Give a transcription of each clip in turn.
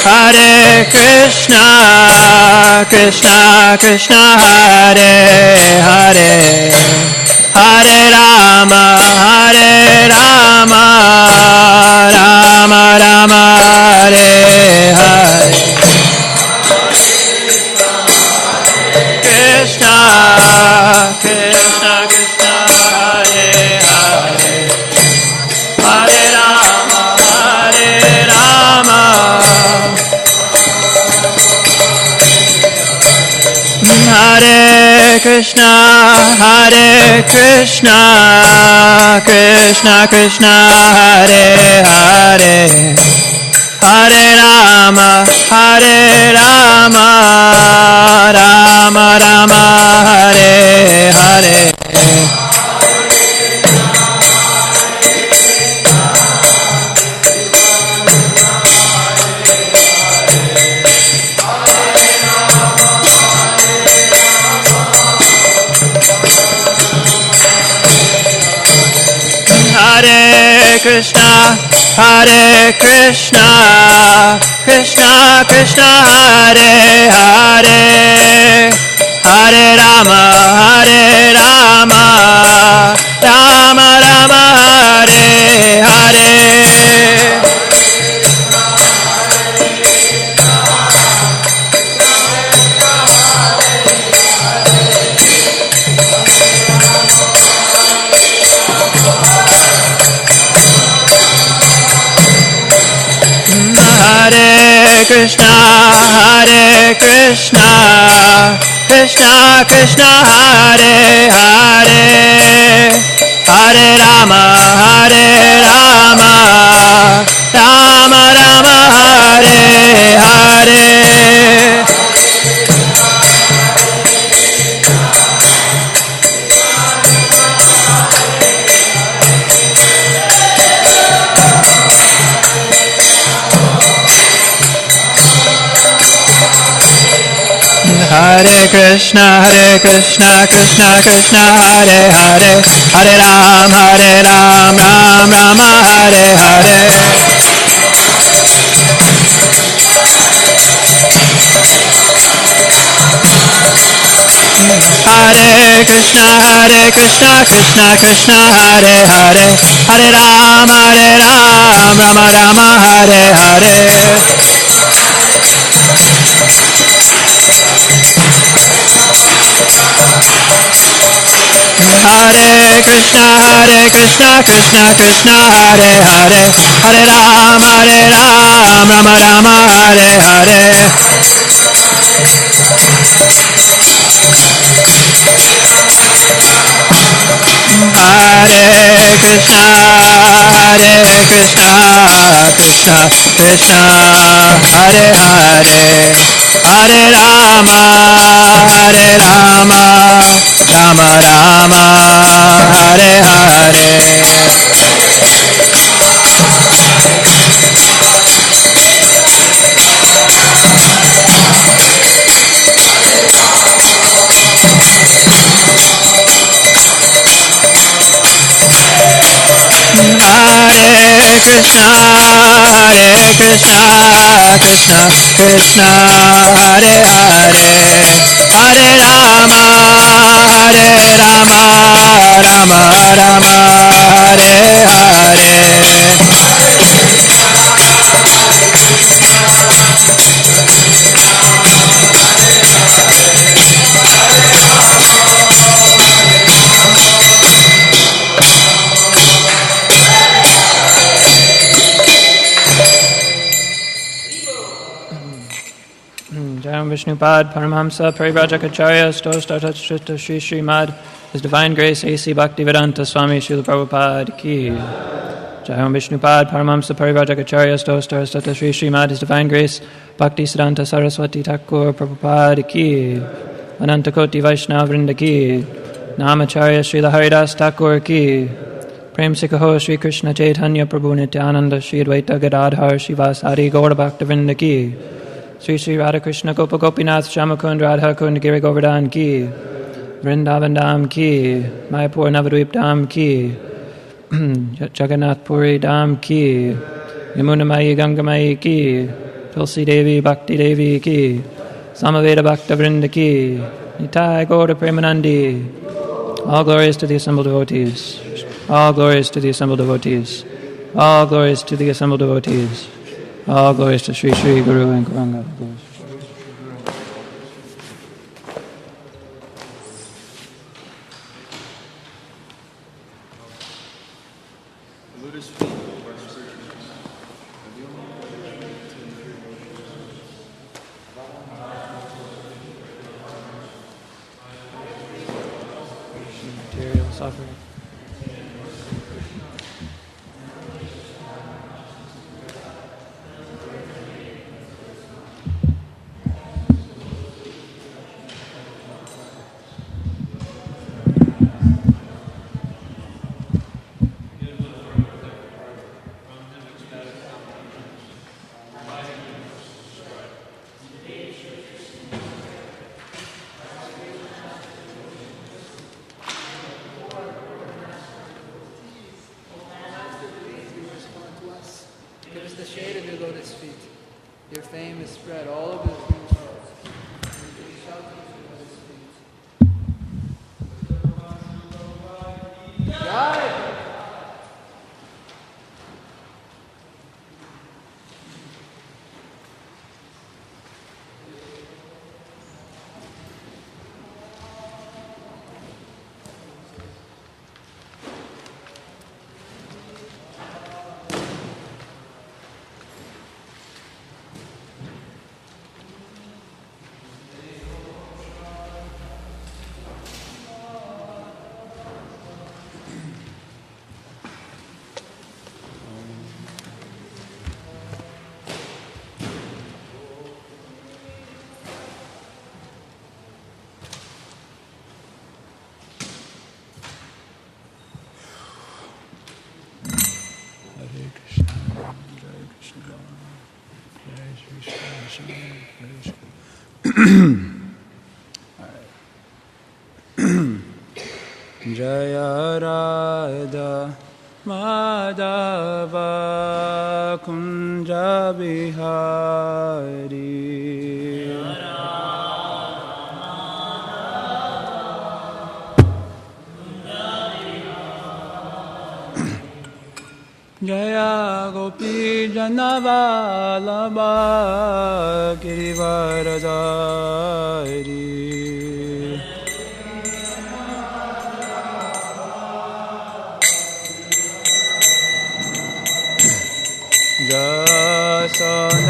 Hare Krishna, Krishna Krishna, Hare Hare, Hare Rama, Rama Rama, Hare Hare. Krishna, Krishna Krishna, Hare Hare, Hare Rama, Hare Krishna, Krishna Krishna, Hare Hare, Hare Rama, Rama Rama, Hare Hare. Hare Krishna, Krishna Krishna, Hare Hare, Hare Rama, Rama Rama, Hare Hare. Krishna, Krishna Krishna, Hare Hare, Hare Rama, Rama Rama, Hare Hare. Hare Krishna, Krishna Krishna, Hare Hare, Hare Ram, Ram Rama, Hare Hare. Hare Krishna, Krishna Krishna, Hare Hare, Hare Ram, Rama Rama, Hare Hare. Hare Krishna, Krishna Krishna, Hare Hare, Hare Ram, Rama Rama, Hare Hare. Hare Krishna, Krishna Krishna, Hare Hare, Hare Rama, Rama Rama, Hare Hare. Hare Krishna, Krishna Krishna, Hare Hare, Hare Rama, Rama Rama, Hare Hare. Vishnupad Paramhamsa Parivrajacharya Stostata Shri Srimad His Divine Grace A.C. Bhaktivedanta Swami Srila Prabhupada Ki. Jayam Vishnupad Paramhamsa Parivrajacharya Stostata Shri Srimad His Divine Grace Bhakti Siddhanta Saraswati Thakur Prabhupada Ki. Anantakoti Vaishnava Vrinda Ki. Namacharya Srila Haridas Thakur Ki. Prem Se Kaho Shri Krishna Chaitanya Prabhu Nityananda Shri Advaita Gadadhar Shivasari Gaura Bhaktivinoda Ki Shri Shri Radha Krishna Gopa Gopinath Shamakund Radha Kund Giri Govardhan Ki Vrindavan Dham Ki Mayapur Navadvip Dham Ki Jagannath Puri Dham Ki Yamuna Mayi Ganga Mayi Ki Tulsi Devi Bhakti Devi Ki Samaveda Bhakta Vrinda Ki Nitai Gaura Premanandi. All glories to the assembled devotees. All glories to the assembled devotees. All glories to the assembled devotees. All glories to Sri Sri Guru and Gauranga. Material suffering. Give us the shade of your lotus feet. Your fame is spread all over the green world. Jai! Jaya Radha Madhava Kunja Bihari Jaya Gopi Janavalabha Girivaradari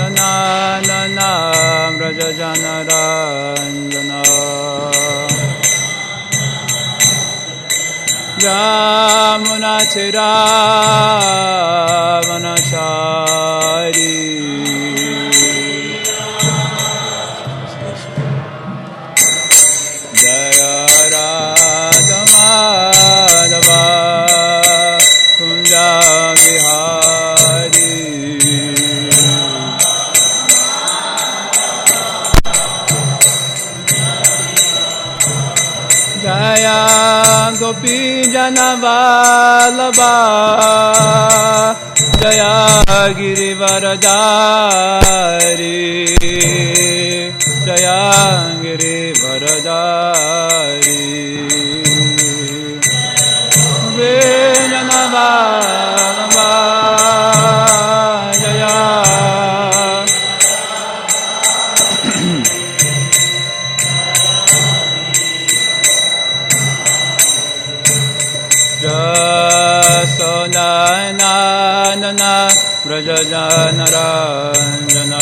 Jasodhananana Vrajajanaranjana Yamunatira Vanachari Jaya Radha Madhava Kunja Vihari Jaya Gopi Janavalabha Jaya Girivaradari Jaya Girivaradari Janavalabha Jaya Jasodhananana Vrajajanaranjana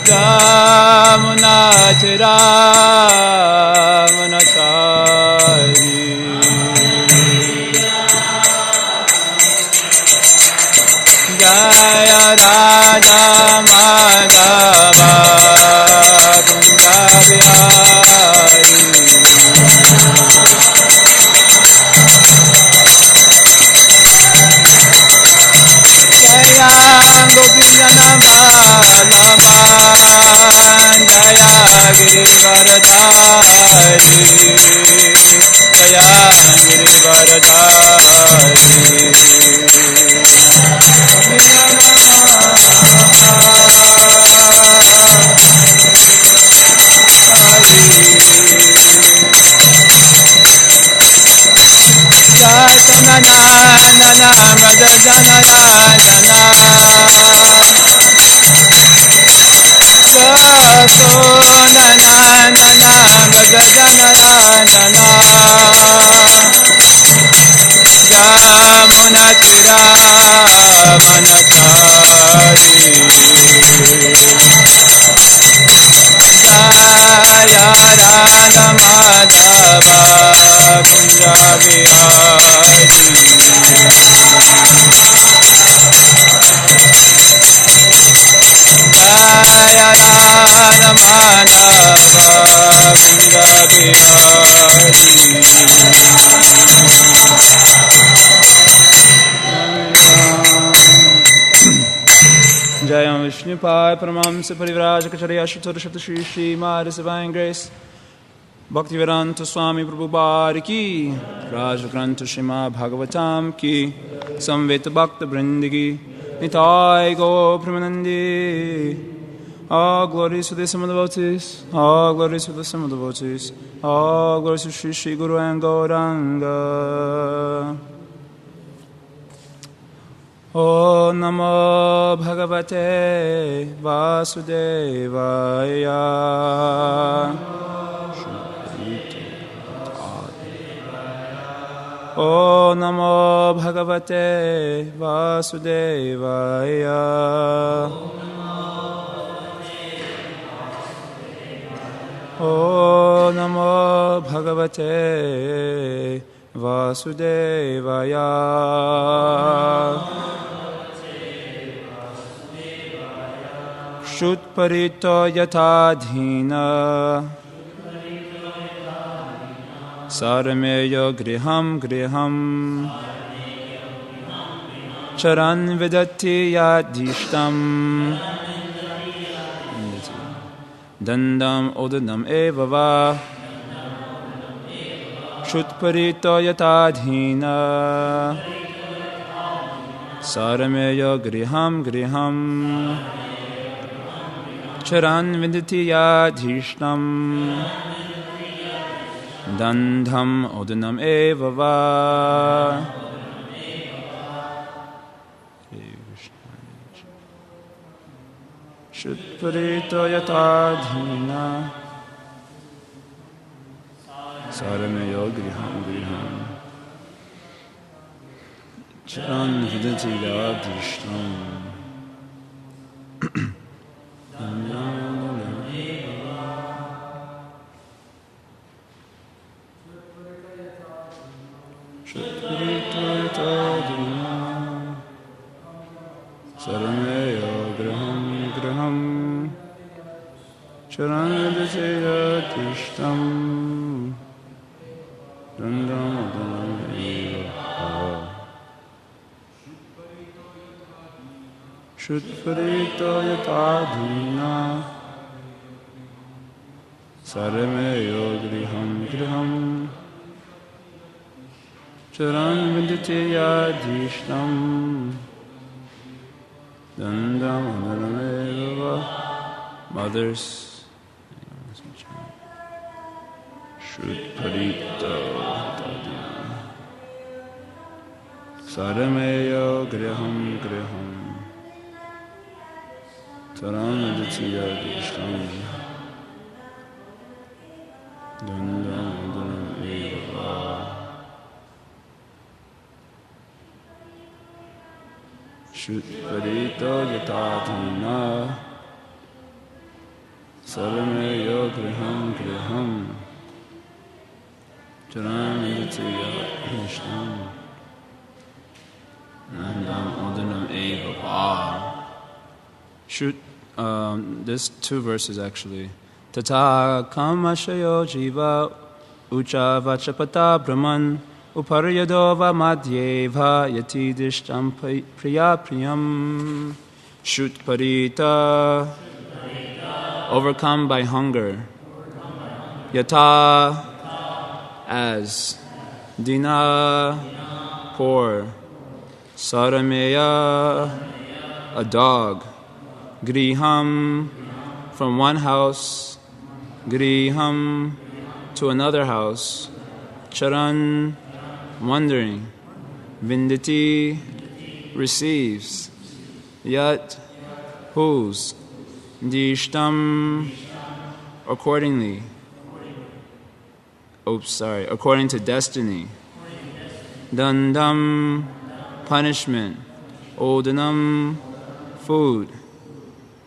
Yamunatira Vanachari Jaya Radha Madhava Kunja Bihari Girivardhari Jaya Jatanana Rajajanayana Jamunatira Manatari Jaya Radha Madhava Kunja Vihari Jaya Radha Madhava Kunja Vihari Jaya Vishnu Pai Paramamsa Parivrajacharya Chaturashata Shri Srimad Divine Grace Bhaktivedanta Swami Prabhupada ki Rajagranta Srimad Bhagavatam ki Samveta Bhakta Brindagi Nitai Go Pramanandi All glories to the Summa devotees, all glories to the Summa devotees, all glories to Shri Shri Guru and Gauranga. O Namo Bhagavate Vasudevaya. O Namo Bhagavate Vasudevaya. O Namo Bhagavate Vasudevaya. Shutparito yatadhina Sarameyo griham griham Charan vidati yadishtam Dandam odanam evava Shutparito yatadhina Sarameyo griham griham Charan vidati yadishtam Dandham odanam evava Shutparito yatadhina Sarameyo griham griham Charan vidati yadishtam Sarameyo graham graham Charanvidasya tishtam Dandam odanam eva Shutparito yatadhina Sarameyo griham griham Charanvidasya tishtam Dandam odanam eva. Mothers, Shutparito Tadina Sarameyo Griham Griham Taranadatiya Dishtam Dandam Odanam Eva. Shutparito Yatadhina Sarameyo Griham Griham Charanadatiya Dishtam Dandam Odanam Eva. There's two verses actually. Tata kamashayo jiva ucha vachapata brahman uparyadova madhyeva yati dishtam priya priyam. Shutparita, overcome by hunger, Yata, as. Dina, poor. Sarameya, a dog. Griham, from one house. Griham, to another house. Charan, wandering. Vindati, receives. Yat, whose. Dishtam, accordingly. According to destiny. Dandam, punishment. Odanam, food.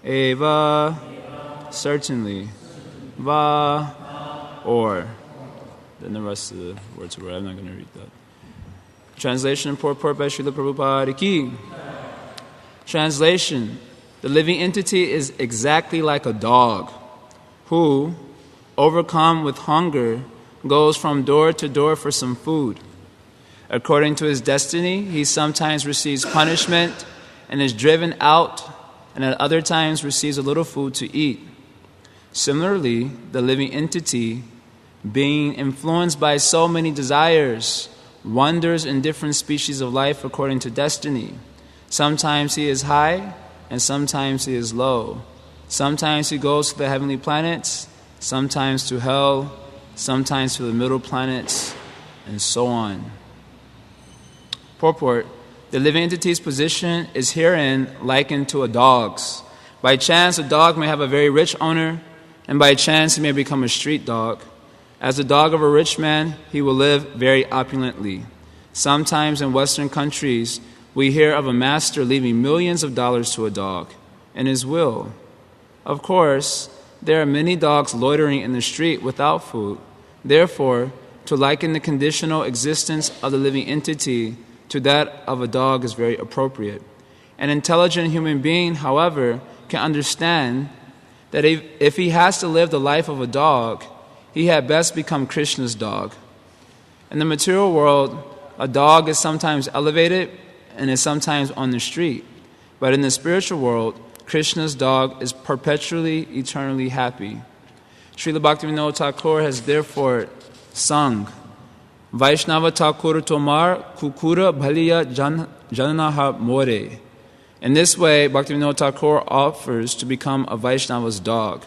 Eva, certainly. Va, or. Then the rest of the words are I'm not going to read that. Translation and purport by Srila Prabhupada Ki. Translation. The living entity is exactly like a dog who, overcome with hunger, goes from door to door for some food. According to his destiny, he sometimes receives punishment and is driven out, and at other times receives a little food to eat. Similarly, the living entity, being influenced by so many desires, wanders in different species of life according to destiny. Sometimes he is high, and sometimes he is low. Sometimes he goes to the heavenly planets, sometimes to hell, sometimes to the middle planets, and so on. Purport. The living entity's position is herein likened to a dog's. By chance, a dog may have a very rich owner, and by chance he may become a street dog. As the dog of a rich man, he will live very opulently. Sometimes in Western countries, we hear of a master leaving millions of dollars to a dog in his will. Of course, there are many dogs loitering in the street without food. Therefore, to liken the conditional existence of the living entity to that of a dog is very appropriate. An intelligent human being, however, can understand that if he has to live the life of a dog, he had best become Krishna's dog. In the material world, a dog is sometimes elevated and is sometimes on the street. But in the spiritual world, Krishna's dog is perpetually, eternally happy. Srila Bhaktivinoda Thakur has therefore sung, Vaishnava Thakur Tomar Kukura Bhaliya Jananaha More. In this way, Bhaktivinoda Thakur offers to become a Vaishnava's dog.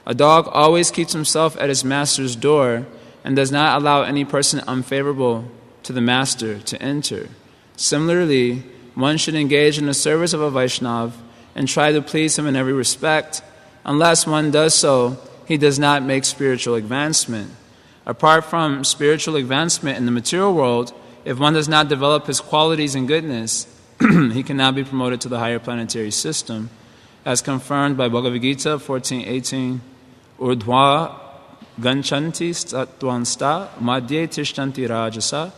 A dog always keeps himself at his master's door and does not allow any person unfavorable to the master to enter. Similarly, one should engage in the service of a Vaishnava and try to please him in every respect. Unless one does so, he does not make spiritual advancement. Apart from spiritual advancement in the material world, if one does not develop his qualities and goodness, he cannot be promoted to the higher planetary system, as confirmed by Bhagavad Gita 14:18. Urdhva ganchanti statvansta madhye tishtanti rajasa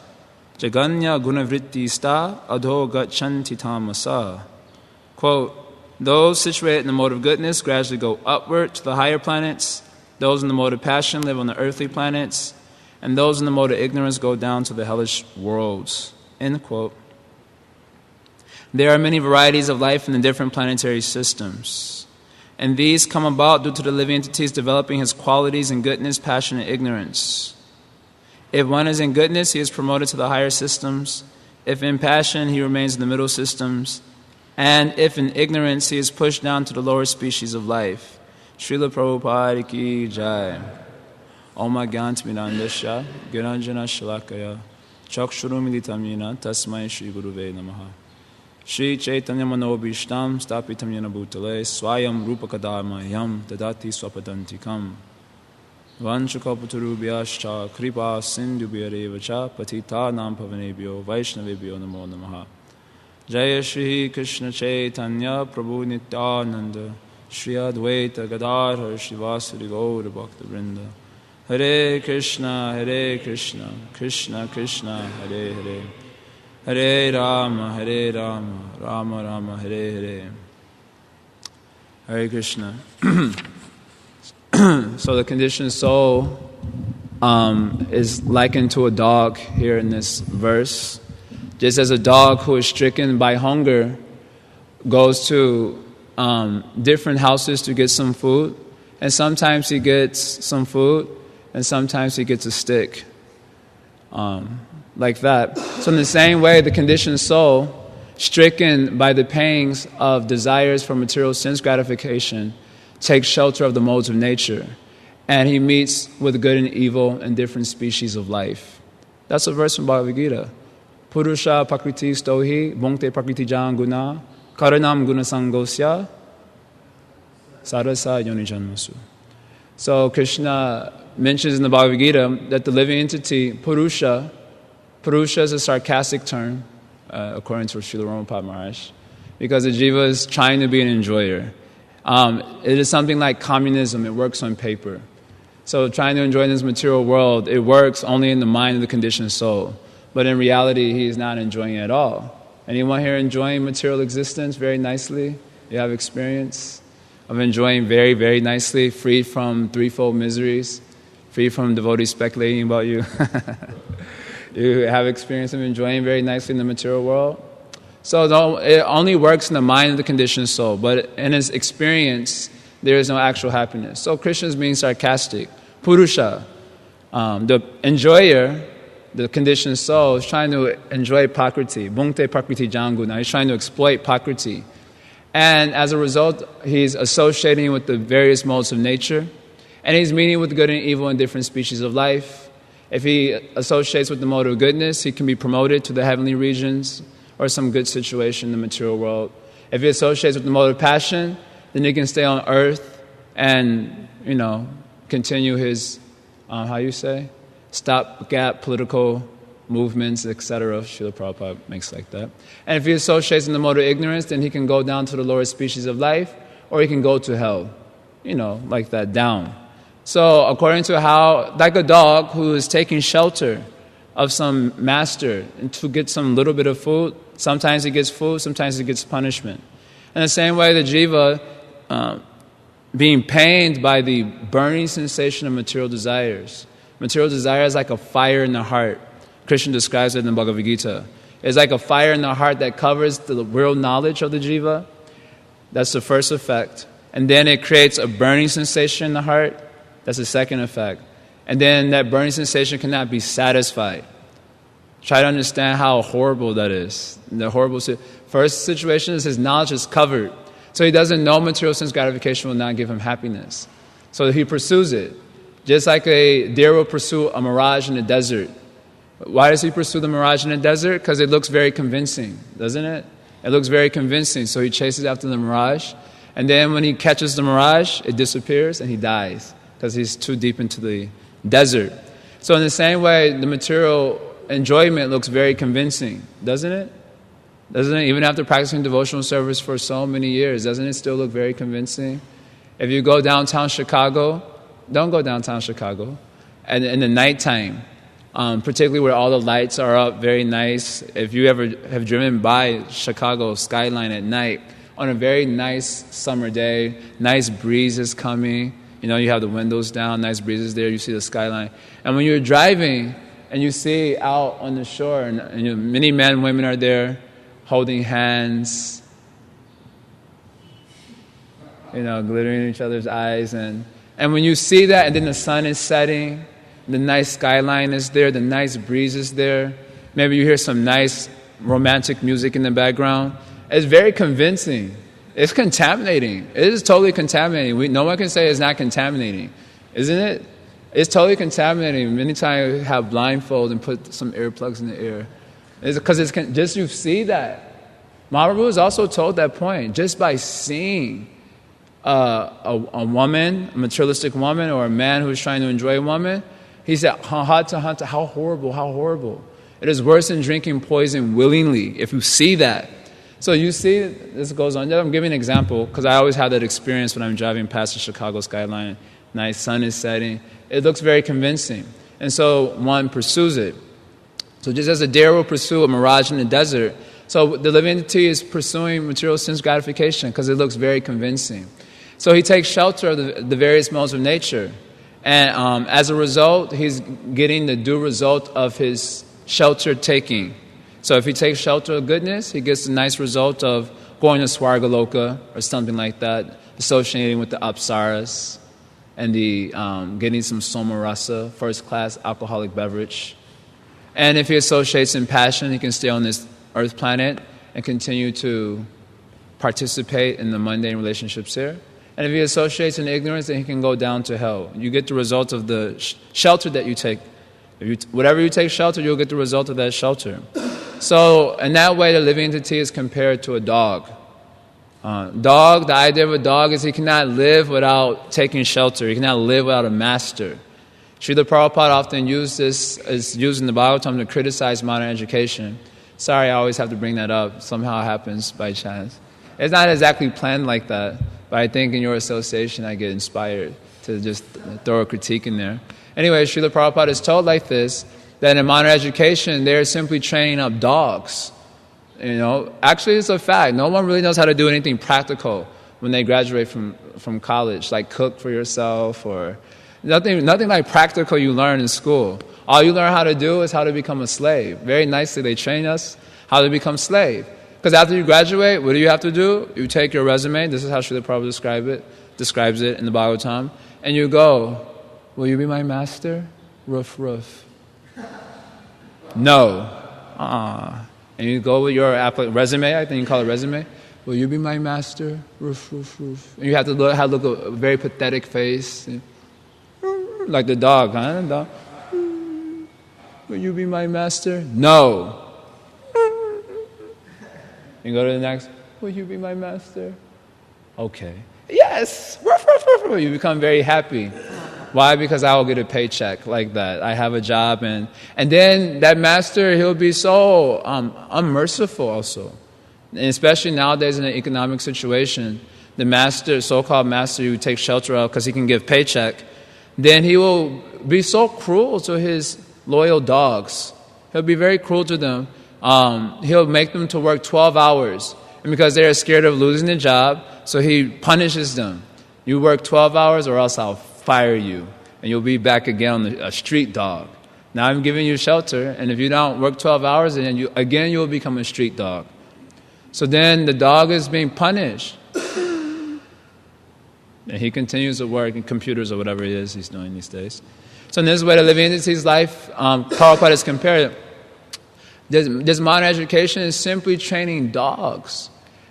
jaganya gunavritti sta adho gachanti tamasa. Quote, those situated in the mode of goodness gradually go upward to the higher planets, those in the mode of passion live on the earthly planets, and those in the mode of ignorance go down to the hellish worlds. End quote. There are many varieties of life in the different planetary systems, and these come about due to the living entities developing his qualities in goodness, passion, and ignorance. If one is in goodness, he is promoted to the higher systems. If in passion, he remains in the middle systems. And if in ignorance, he is pushed down to the lower species of life. Srila Prabhupada Ki Jai. Om Gyantimirandasya Giranjana Shalakaya Chakshurumilitamina Tasmai Shri Guruve Namaha. Shri Chaitanya Manobhishtam Stapitam Yena Bhutale Swayam Rupakadama Yam Dadati Swapadantikam Vanchakapaturubhyascha Kripa Sindhubhyarevacha Patita Nam Pavanebhyo Vaishnavebhyo Namo Namaha. Jaya Shri Krishna Chaitanya Prabhu Nityananda Shri Advaita Gadadhar Shivasari Gaura Bhakta Vrinda. Hare Krishna, Krishna Krishna, Hare Hare, Hare Rama, Rama Rama, Hare Hare. Hare Krishna. So the conditioned soul is likened to a dog here in this verse. Just as a dog who is stricken by hunger goes to different houses to get some food, and sometimes he gets some food, and sometimes he gets a stick. Like that. So in the same way, the conditioned soul, stricken by the pangs of desires for material sense gratification, takes shelter of the modes of nature, and he meets with good and evil and different species of life. That's a verse from Bhagavad Gita. Purusha prakriti stohi bhongte prakriti jan guna karanam guna sangosya sarasa yoni janmasu. So Krishna mentions in the Bhagavad Gita that the living entity, Purusha is a sarcastic term, according to Srila Prabhupada Maharaj, because the jiva is trying to be an enjoyer. It is something like communism. It works on paper. So trying to enjoy this material world, it works only in the mind of the conditioned soul. But in reality, he is not enjoying it at all. Anyone here enjoying material existence very nicely? You have experience of enjoying very, very nicely, free from threefold miseries, free from devotees speculating about you. You have experience of enjoying very nicely in the material world. So it only works in the mind of the conditioned soul, but in his experience, there is no actual happiness. So Krishna is being sarcastic. Purusha, the enjoyer, the conditioned soul, is trying to enjoy prakriti. Bhungte prakriti janguna. He's trying to exploit prakriti. And as a result, he's associating with the various modes of nature, and he's meeting with good and evil in different species of life. If he associates with the mode of goodness, he can be promoted to the heavenly regions or some good situation in the material world. If he associates with the mode of passion, then he can stay on earth and, continue his, stopgap political movements, etc. Srila Prabhupada makes like that. And if he associates in the mode of ignorance, then he can go down to the lower species of life, or he can go to hell, like that, down. So according to how, like a dog who is taking shelter of some master and to get some little bit of food, sometimes he gets food, sometimes he gets punishment. In the same way, the jiva, being pained by the burning sensation of material desires. Material desire is like a fire in the heart. Krishna describes it in the Bhagavad Gita. It's like a fire in the heart that covers the real knowledge of the jiva. That's the first effect. And then it creates a burning sensation in the heart. That's the second effect. And then that burning sensation cannot be satisfied. Try to understand how horrible that is. The horrible first situation is his knowledge is covered. So he doesn't know material sense gratification will not give him happiness. So he pursues it. Just like a deer will pursue a mirage in the desert. Why does he pursue the mirage in the desert? Because it looks very convincing, doesn't it? It looks very convincing. So he chases after the mirage. And then when he catches the mirage, it disappears and he dies because he's too deep into the desert. So in the same way, the material enjoyment looks very convincing, doesn't it? Doesn't it? Even after practicing devotional service for so many years, doesn't it still look very convincing? If you go downtown Chicago, don't go downtown Chicago. And in the nighttime, particularly where all the lights are up, very nice. If you ever have driven by Chicago skyline at night, on a very nice summer day, nice breezes coming, you have the windows down, nice breezes there, you see the skyline. And when you're driving and you see out on the shore, and many men and women are there holding hands, glittering in each other's eyes. And when you see that, and then the sun is setting, the nice skyline is there, the nice breeze is there, maybe you hear some nice romantic music in the background, it's very convincing. It's contaminating. It is totally contaminating. No one can say it's not contaminating, isn't it? It's totally contaminating. Many times you have blindfold and put some earplugs in the ear. It's because just you see that. Mahaprabhu is also told that point. Just by seeing a woman, a materialistic woman, or a man who's trying to enjoy a woman, he said, Hanta, how horrible, how horrible. It is worse than drinking poison willingly if you see that. So you see, this goes on. I'm giving an example because I always have that experience when I'm driving past the Chicago skyline. Nice sun is setting. It looks very convincing. And so one pursues it. So just as a deer will pursue a mirage in the desert, so the living entity is pursuing material sense gratification because it looks very convincing. So he takes shelter of the various modes of nature. And as a result, he's getting the due result of his shelter taking. So if he takes shelter of goodness, he gets the nice result of going to Swargaloka or something like that, associating with the Apsaras. and the getting some somarasa, first class alcoholic beverage. And if he associates in passion, he can stay on this earth planet and continue to participate in the mundane relationships here. And if he associates in ignorance, then he can go down to hell. You get the result of the shelter that you take. Whatever you take shelter, you'll get the result of that shelter. So in that way, the living entity is compared to a dog. The idea of a dog is he cannot live without taking shelter. He cannot live without a master. Srila Prabhupada often used this as using the Bhagavatam to criticize modern education. Sorry, I always have to bring that up. Somehow it happens by chance. It's not exactly planned like that, but I think in your association I get inspired to just throw a critique in there. Anyway, Srila Prabhupada is told like this, that in modern education they're simply training up dogs. Actually it's a fact. No one really knows how to do anything practical when they graduate from college, like cook for yourself or nothing like practical you learn in school. All you learn how to do is how to become a slave. Very nicely they train us how to become slave. Because after you graduate, what do you have to do? You take your resume, this is how Srila Prabhupada describes it in the Bhagavatam, and you go, will you be my master? Roof, roof. No. And you go with your resume, I think you call it resume. Will you be my master? Roof, roof, roof. And you have to look a very pathetic face. Like the dog, huh? The dog. Will you be my master? No. You go to the next. Will you be my master? Okay. Yes. You become very happy. Why? Because I will get a paycheck like that. I have a job, and then that master, he'll be so unmerciful also. And especially nowadays in an economic situation, the master, so-called master you take shelter of because he can give paycheck, then he will be so cruel to his loyal dogs. He'll be very cruel to them. He'll make them to work 12 hours. And because they're scared of losing the job, so he punishes them. You work 12 hours or else I'll fire you. And you'll be back again on a street dog. Now I'm giving you shelter, and if you don't work 12 hours, then you'll become a street dog. So then the dog is being punished. And he continues to work in computers or whatever it is he's doing these days. So in this way, the living entity's life, Prabhupada is compared. This modern education is simply training dogs.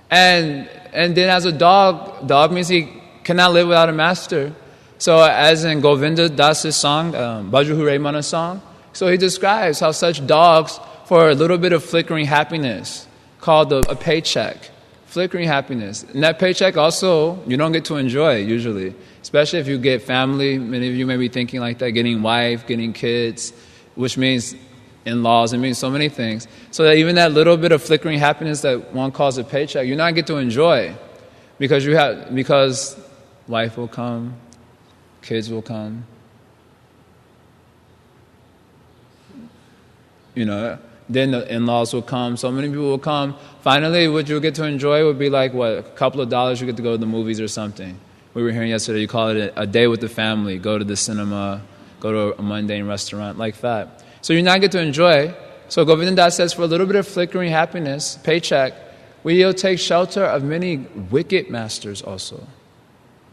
And then as a dog means he cannot live without a master. So as in Govinda Das's song, Baju Hure Mana song, so he describes how such dogs, for a little bit of flickering happiness, called a paycheck, flickering happiness. And that paycheck also, you don't get to enjoy usually, especially if you get family. Many of you may be thinking like that, getting wife, getting kids, which means in-laws, it means so many things. So that even that little bit of flickering happiness that one calls a paycheck, you not get to enjoy because wife will come, kids will come. Then the in-laws will come. So many people will come. Finally, what you'll get to enjoy would be like, a couple of dollars, you get to go to the movies or something. We were hearing yesterday, you call it a day with the family, go to the cinema, go to a mundane restaurant, like that. So you not get to enjoy. So Govinda Das says, for a little bit of flickering happiness, paycheck, we'll take shelter of many wicked masters also.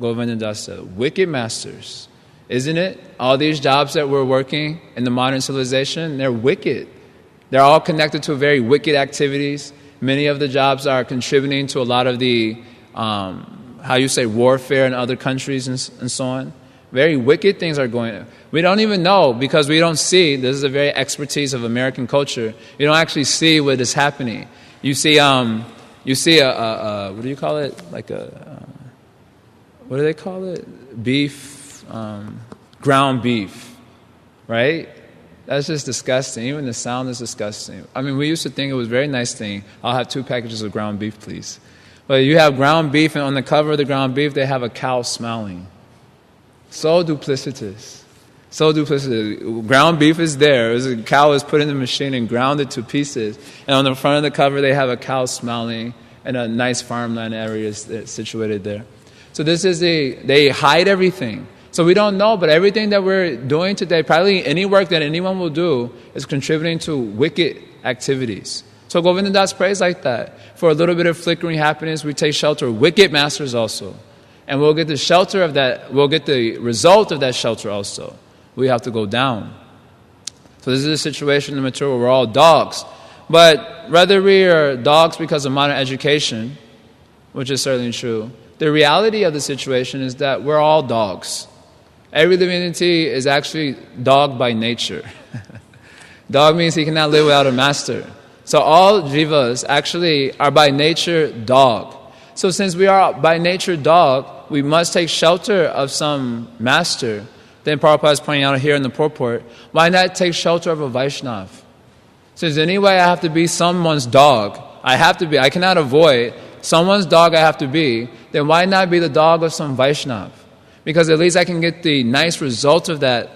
Govinda Das said, wicked masters. Isn't it? All these jobs that we're working in the modern civilization, they're wicked. They're all connected to very wicked activities. Many of the jobs are contributing to a lot of the, warfare in other countries and so on. Very wicked things are going on. We don't even know because we don't see. This is a very expertise of American culture. You don't actually see what is happening. You see what do you call it? Like what do they call it? Beef, ground beef, right? That's just disgusting. Even the sound is disgusting. I mean, we used to think it was a very nice thing. I'll have 2 packages of ground beef, please. But you have ground beef, and on the cover of the ground beef, they have a cow smiling. So duplicitous. So duplicitous. Ground beef is there. A cow is put in the machine and grounded to pieces. And on the front of the cover, they have a cow smiling, and a nice farmland area is situated there. So they hide everything. So we don't know, but everything that we're doing today, probably any work that anyone will do, is contributing to wicked activities. So Govinda Das prays like that. For a little bit of flickering happiness, we take shelter of wicked masters also. And we'll get the shelter of that, we'll get the result of that shelter also. We have to go down. So this is a situation in the material where we're all dogs. But whether we are dogs because of modern education, which is certainly true, the reality of the situation is that we're all dogs. Every living entity is actually dog by nature. Dog means he cannot live without a master. So all jivas actually are by nature dog. So since we are by nature dog, we must take shelter of some master. Then Prabhupada is pointing out here in the purport, why not take shelter of a Vaishnava? Since anyway I have to be someone's dog, I cannot avoid someone's dog I have to be, then why not be the dog of some Vaishnava? Because at least I can get the nice result of that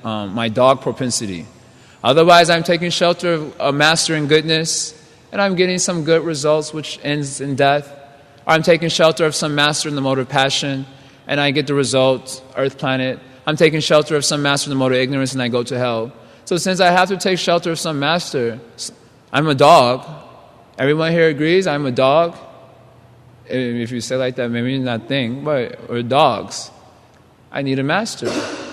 my dog propensity. Otherwise, I'm taking shelter of a master in goodness, and I'm getting some good results which ends in death. Or I'm taking shelter of some master in the mode of passion, and I get the result, earth planet. I'm taking shelter of some master in the mode of ignorance, and I go to hell. So since I have to take shelter of some master, I'm a dog. Everyone here agrees I'm a dog? If you say like that, maybe you're not think, but we're dogs. I need a master.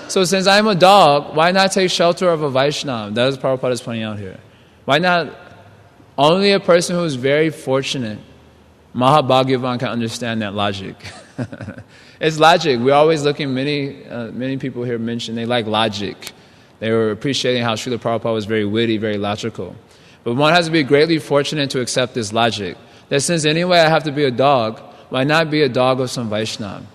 So since I'm a dog, why not take shelter of a Vaishnava? That is Prabhupada is pointing out here. Why not? Only a person who is very fortunate, Mahabhagyavan, can understand that logic. It's logic. We're always looking, many people here mentioned they like logic. They were appreciating how Srila Prabhupada was very witty, very logical. But one has to be greatly fortunate to accept this logic. That since anyway I have to be a dog, why not be a dog of some Vaishnava?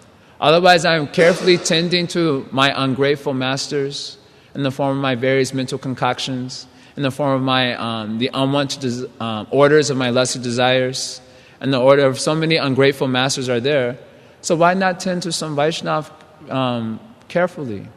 Otherwise, I am carefully tending to my ungrateful masters in the form of my various mental concoctions, in the form of my the unwanted orders of my lesser desires, and the order of so many ungrateful masters are there. So why not tend to some Vaishnava carefully?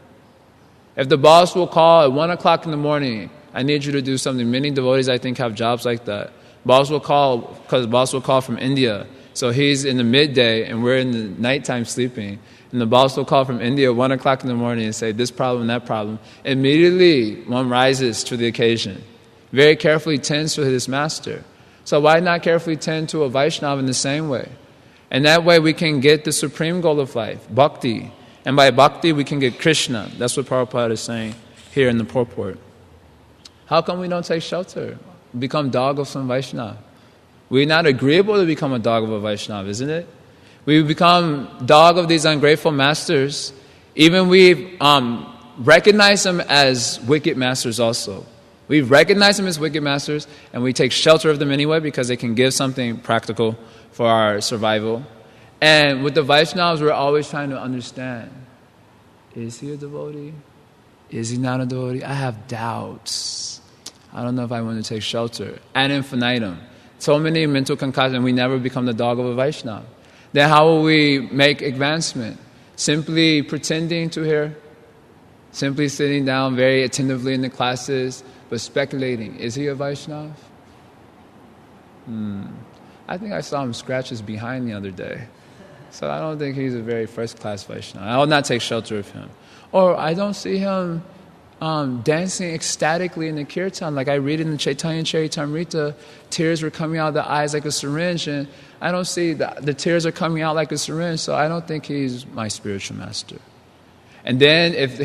If the boss will call at 1 o'clock in the morning, I need you to do something. Many devotees, I think, have jobs like that. Boss will call, because boss will call from India. So he's in the midday and we're in the nighttime sleeping. And the boss will call from India at 1 o'clock in the morning and say, this problem, that problem. Immediately, one rises to the occasion. Very carefully tends to his master. So why not carefully tend to a Vaishnava in the same way? And that way we can get the supreme goal of life, bhakti. And by bhakti we can get Krishna. That's what Prabhupada is saying here in the purport. How come we don't take shelter? Become dog of some Vaishnava? We're not agreeable to become a dog of a Vaishnava, isn't it? We become dog of these ungrateful masters. Even we recognize them as wicked masters also. We recognize them as wicked masters, and we take shelter of them anyway because they can give something practical for our survival. And with the Vaishnavas, we're always trying to understand, is he a devotee? Is he not a devotee? I have doubts. I don't know if I want to take shelter. Ad infinitum. So many mental concoctions, we never become the dog of a Vaishnava. Then how will we make advancement? Simply pretending to hear, simply sitting down very attentively in the classes, but speculating. Is he a Vaishnava? I think I saw him scratch his behind the other day. So I don't think he's a very first-class Vaishnava. I will not take shelter of him. Or I don't see him dancing ecstatically in the kirtan. Like I read in the Chaitanya Charitamrita, tears were coming out of the eyes like a syringe, and I don't see the tears are coming out like a syringe, so I don't think he's my spiritual master. And then if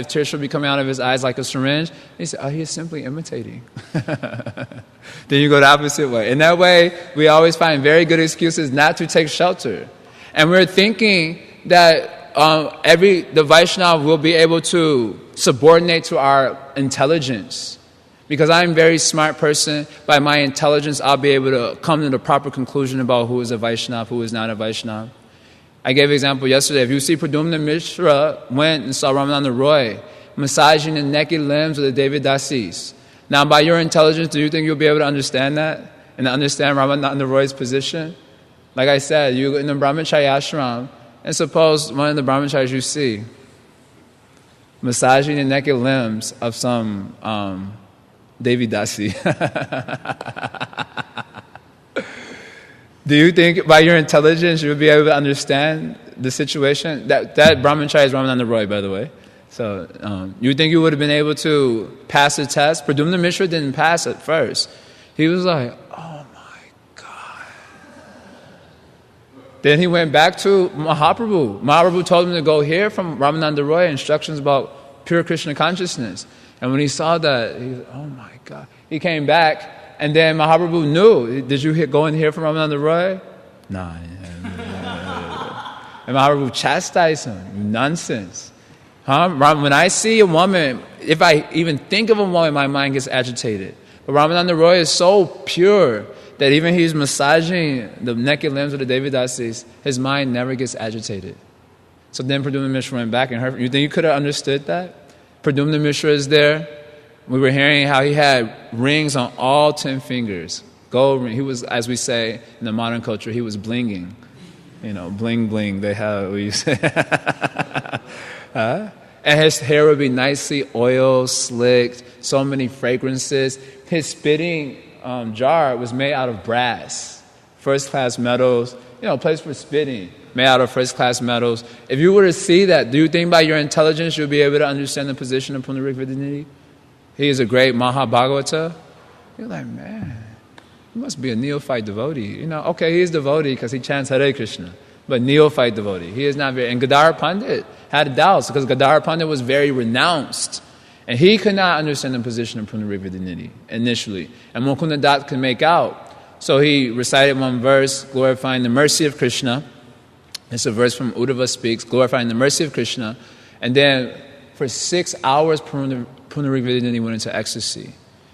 tears should be coming out of his eyes like a syringe, he said, oh, he is simply imitating. Then you go the opposite way. In that way, we always find very good excuses not to take shelter. And we're thinking that the Vaishnava will be able to subordinate to our intelligence. Because I'm a very smart person, by my intelligence I'll be able to come to the proper conclusion about who is a Vaishnava, who is not a Vaishnava. I gave an example yesterday. If you see Pradyumna Mishra went and saw Ramananda Roy massaging the naked limbs of the Devi Dasis. Now by your intelligence, do you think you'll be able to understand that? And understand Ramananda Roy's position? Like I said, you in the Brahmacharya ashram, and suppose one of the brahmacharis you see massaging the naked limbs of some Devi Dasi. Do you think by your intelligence you would be able to understand the situation? That brahmachari is Ramananda Roy, by the way. So you think you would have been able to pass the test? Pradyumna Mishra didn't pass at first. He was like, oh my God. Then he went back to Mahaprabhu. Mahaprabhu told him to go hear from Ramananda Roy instructions about pure Krishna consciousness. And when he saw that, he said, oh my God. He came back, and then Mahaprabhu knew. Did you go and hear from Ramananda Roy? No. And Mahaprabhu chastised him. Nonsense. When I see a woman, if I even think of a woman, my mind gets agitated. But Ramananda Roy is so pure that even he's massaging the naked limbs of the Devidasis, his mind never gets agitated. So then Pradyumna Mishra went back and heard. You think you could have understood that? Pradyumna Mishra is there. We were hearing how he had rings on all 10 fingers. Gold ring. He was, as we say in the modern culture, he was blinging. Bling bling. They have, we say. And his hair would be nicely oiled, slicked, so many fragrances. His spitting jar was made out of brass, first-class metals, place for spitting, made out of first-class metals. If you were to see that, do you think by your intelligence you'll be able to understand the position of Pundarik Vidyanidhi? He is a great Mahabhagavata. You're like, man, he must be a neophyte devotee. Okay, he is devotee because he chants Hare Krishna, but neophyte devotee. He is not very... And Gadara Pandit had doubts because Gadara Pandit was very renounced. And he could not understand the position of Pundarik Vidyanidhi initially. And Mukunda Dat could make out. So he recited one verse, glorifying the mercy of Krishna. It's a verse from Uddhava speaks, glorifying the mercy of Krishna. And then for 6 hours, Pundarik Vidyanidhi went into ecstasy.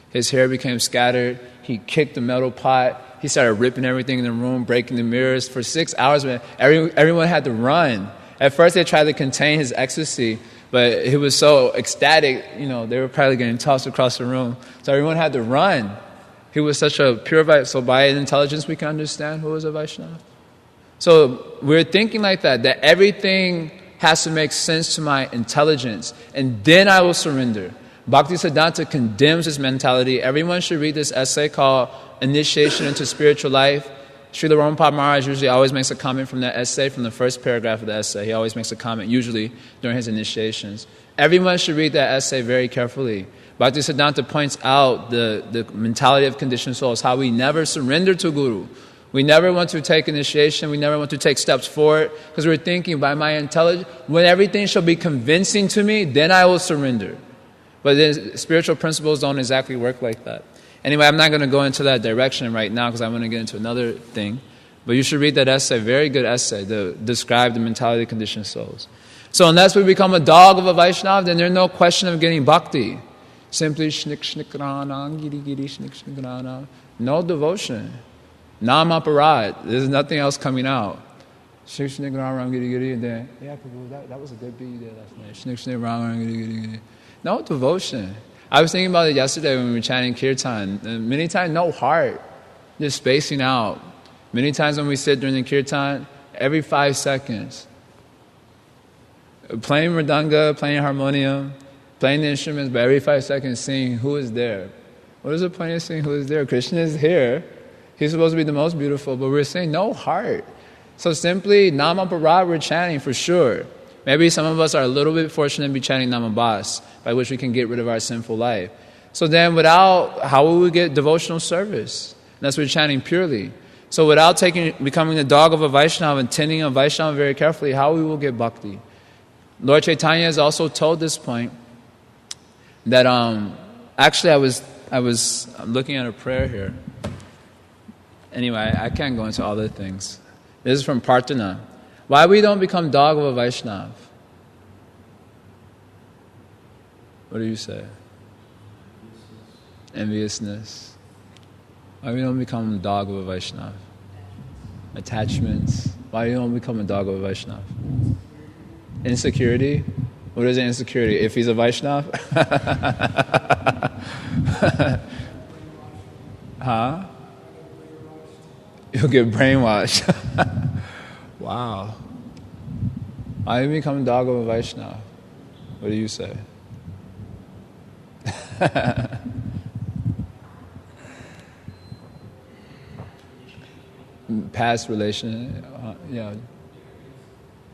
His hair became scattered. He kicked the metal pot. He started ripping everything in the room, breaking the mirrors. For 6 hours, everyone had to run. At first, they tried to contain his ecstasy, but he was so ecstatic, they were probably getting tossed across the room. So everyone had to run. He was such a pure Vaishnava. So by intelligence, we can understand who was a Vaishnava. So we're thinking like that everything has to make sense to my intelligence, and then I will surrender. Bhaktisiddhanta condemns this mentality. Everyone should read this essay called Initiation into Spiritual Life. Srila Prabhupada Maharaj usually always makes a comment from that essay, from the first paragraph of the essay. He always makes a comment, usually during his initiations. Everyone should read that essay very carefully. Bhaktisiddhanta points out the mentality of conditioned souls, how we never surrender to Guru. We never want to take initiation. We never want to take steps forward because we're thinking by my intelligence, when everything shall be convincing to me, then I will surrender. But then spiritual principles don't exactly work like that. Anyway, I'm not going to go into that direction right now because I want to get into another thing. But you should read that essay, very good essay, to describe the mentality of conditioned souls. So unless we become a dog of a Vaishnava, then there's no question of getting bhakti. Simply shnik shnik ranang, giri giri shnik shnik ranang. No devotion. Nam aparad. There's nothing else coming out. Shnik shnik ranang, giri giri. And then, yeah, that was a good beat there last night. Shnik shnik ranang, giri giri giri. No devotion. I was thinking about it yesterday when we were chanting kirtan. And many times, no heart, just spacing out. Many times when we sit during the kirtan, every 5 seconds, playing mridanga, playing harmonium, playing the instruments, but every 5 seconds singing, who is there? What is the point of saying who is there? Krishna is here. He's supposed to be the most beautiful, but we're saying no heart. So simply, Nama Parad we're chanting for sure. Maybe some of us are a little bit fortunate to be chanting Namabas, by which we can get rid of our sinful life. So then how will we get devotional service? Unless we're chanting purely. So without becoming the dog of a Vaishnava and tending a Vaishnava very carefully, how we will get bhakti? Lord Chaitanya has also told this point that actually I'm looking at a prayer here. Anyway, I can't go into all the things. This is from Partana. Why we don't become dog of a Vaishnava? What do you say? Enviousness. Why we don't become a dog of a Vaishnava? Attachments. Why you don't become a dog of a Vaishnava? Insecurity. What is insecurity? If he's a Vaishnava? Huh? You'll get brainwashed. Wow. I become a dog of a Vaishnava. What do you say? Past relation,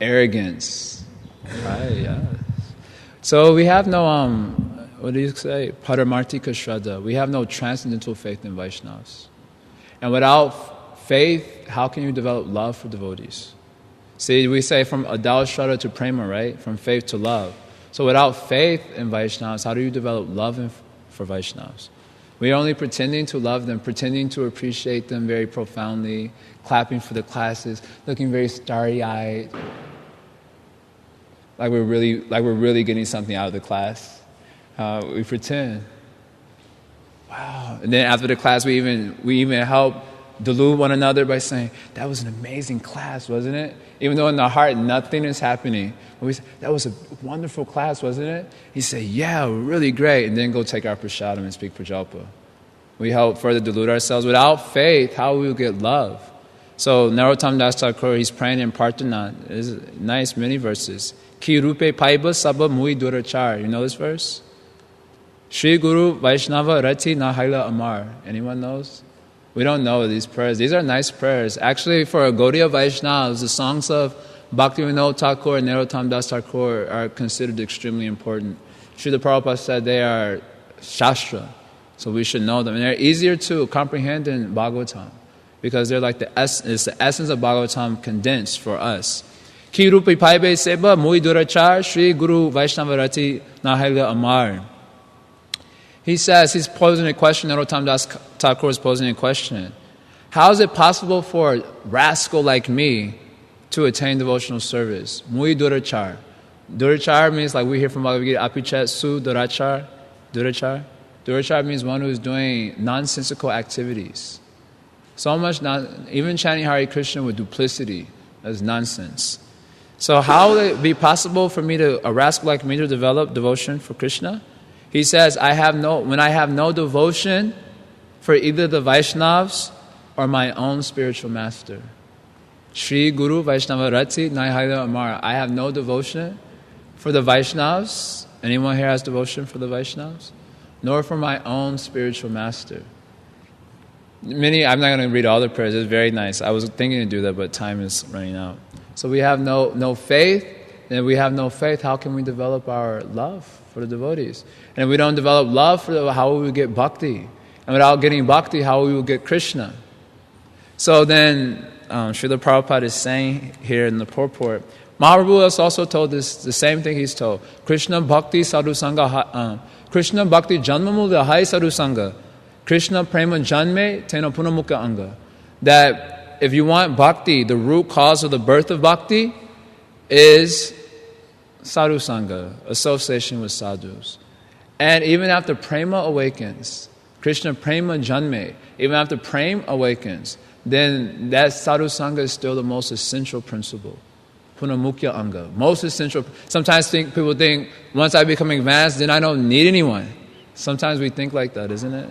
arrogance. Right, yeah. So we have no, what do you say? Paramartika Shraddha. We have no transcendental faith in Vaishnavas. And without faith, how can you develop love for devotees? See, we say from adal shraddha to prema, right? From faith to love. So without faith in Vaishnavas, how do you develop love for Vaishnavas? We are only pretending to love them, pretending to appreciate them very profoundly, clapping for the classes, looking very starry-eyed, like we're really getting something out of the class. We pretend. Wow. And then after the class, we even help delude one another by saying, that was an amazing class, wasn't it? Even though in the heart nothing is happening. We say, that was a wonderful class, wasn't it? He said, yeah, really great. And then go take our prasadam and speak prajalpa. We help further delude ourselves. Without faith, how will we get love? So Narottam Das Thakur, he's praying in Parthana. There's nice many verses. Ki rupe paiba sabha mui durachar. You know this verse? Shri Guru Vaishnava Rati Nahaila Amar. Anyone knows? We don't know these prayers. These are nice prayers. Actually, for Gaudiya Vaishnavas, the songs of Bhaktivinoda Thakur and Narottam Das Thakur are considered extremely important. Srila Prabhupada said they are Shastra, so we should know them. And they're easier to comprehend than Bhagavatam, because they're like it's the essence of Bhagavatam condensed for us. Ki rupi paibe seba mui durachar Shri Guru Vaishnava Rati Nahaila Amar. He says, he's posing a question, Narottam Das Thakur is posing a question. How is it possible for a rascal like me to attain devotional service? Mui durachar. Durachar means, like we hear from Bhagavad Gita, apichet su durachar. Durachar. Durachar means one who is doing nonsensical activities. So much, even chanting Hare Krishna with duplicity, that's nonsense. So how will it be possible for a rascal like me to develop devotion for Krishna? He says, when I have no devotion for either the Vaishnavas or my own spiritual master. Shri Guru Vaishnava Rati Nahaila Amar. I have no devotion for the Vaishnavas. Anyone here has devotion for the Vaishnavas? Nor for my own spiritual master. I'm not going to read all the prayers. It's very nice. I was thinking to do that, but time is running out. So we have no faith. And if we have no faith, how can we develop our love for the devotees? And if we don't develop love for them, how will we get bhakti? And without getting bhakti, how will we get Krishna? So then, Srila Prabhupada is saying here in the purport, Mahaprabhu has also told this, the same thing he's told. Krishna bhakti sadhu sangha, Krishna bhakti janmamula hai sadhu sangha, Krishna prema janme tena punamukha anga. That if you want bhakti, the root cause of the birth of bhakti is sadhu sangha, association with sadhus. And even after prema awakens, Krishna prema janme, even after prema awakens, then that sadhu sangha is still the most essential principle. Punamukya anga, most essential. Sometimes people think, once I become advanced, then I don't need anyone. Sometimes we think like that, isn't it?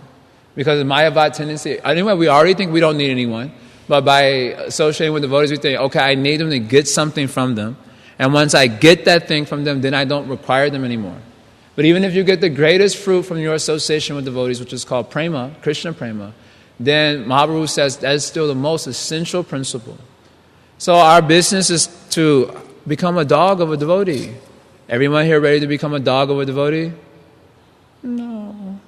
Because of Mayavad tendency, anyway, we already think we don't need anyone. But by associating with devotees, we think, okay, I need them to get something from them. And once I get that thing from them, then I don't require them anymore. But even if you get the greatest fruit from your association with devotees, which is called prema, Krishna prema, then Mahaprabhu says that is still the most essential principle. So our business is to become a dog of a devotee. Everyone here ready to become a dog of a devotee? No.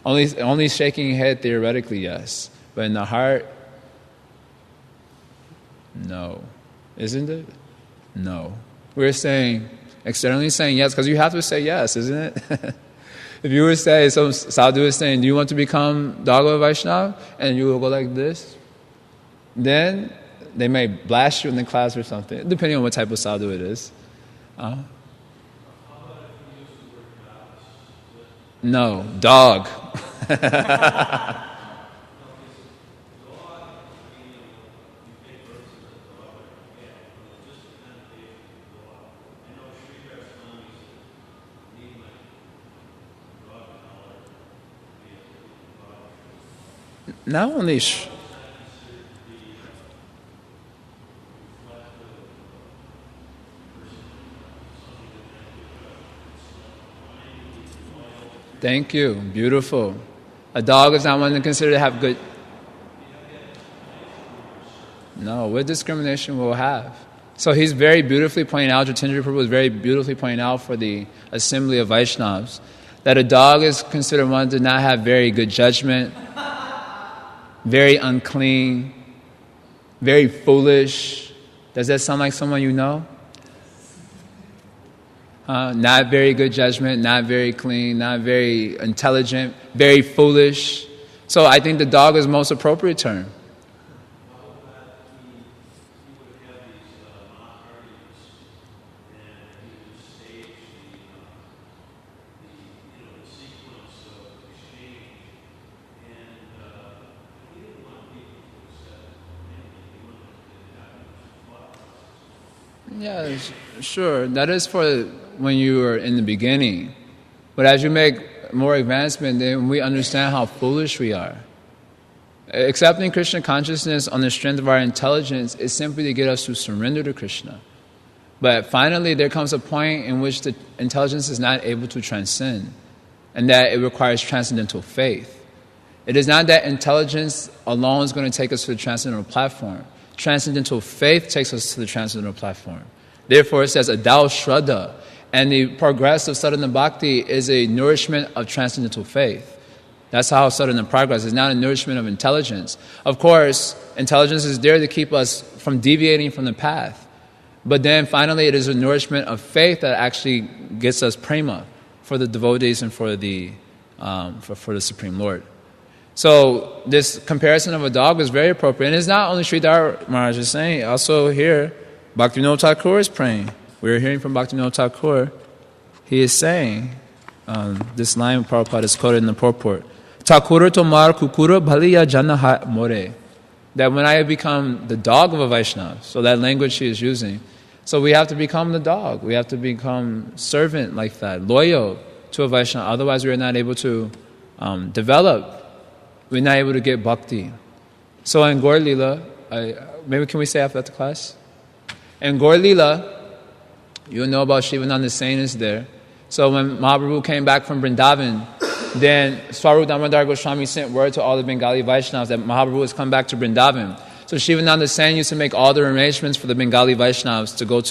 Only shaking head theoretically, yes. But in the heart, no. Isn't it? No. We're externally saying yes, because you have to say yes, isn't it? If you were to say, some sadhu is saying, do you want to become Dagava Vaishnava? And you will go like this, then they may blast you in the class or something, depending on what type of sadhu it is. No, dog. Not only Thank you. Beautiful. A dog is not one considered to have good. No, what discrimination will have? So he's very beautifully pointing out, Jitendra Prabhu is very beautifully pointing out for the assembly of Vaishnavas, that a dog is considered one to not have very good judgment. very unclean, very foolish. Does that sound like someone you know? Not very good judgment, not very clean, not very intelligent, very foolish. So I think the dog is the most appropriate term. Yeah, sure. That is for when you are in the beginning. But as you make more advancement, then we understand how foolish we are. Accepting Krishna consciousness on the strength of our intelligence is simply to get us to surrender to Krishna. But finally, there comes a point in which the intelligence is not able to transcend, and that it requires transcendental faith. It is not that intelligence alone is going to take us to the transcendental platform. Transcendental faith takes us to the transcendental platform. Therefore, it says adal shraddha, and the progress of sadhana bhakti is a nourishment of transcendental faith. That's how sadhana progress is not a nourishment of intelligence. Of course, intelligence is there to keep us from deviating from the path. But then finally, it is a nourishment of faith that actually gets us prema for the devotees and for the Supreme Lord. So this comparison of a dog is very appropriate. And it's not only Sridhar Maharaj is saying, also here, Bhaktivinoda Thakur is praying. We're hearing from Bhaktivinoda Thakur. He is saying, this line Prabhupada is quoted in the purport, Thakur tomar kukura bhaliya jana more. That when I become the dog of a Vaishnava, so that language she is using, so we have to become the dog. We have to become servant like that, loyal to a Vaishnava. Otherwise, we are not able to develop. We're not able to get bhakti. So in Gaur Lila, maybe can we say after the class? In Gaur Lila, you know about Shivananda Sain is there. So when Mahaprabhu came back from Vrindavan, then Swarup Damodar Goswami sent word to all the Bengali Vaishnavas that Mahaprabhu has come back to Vrindavan. So Shivananda Sain used to make all the arrangements for the Bengali Vaishnavas to go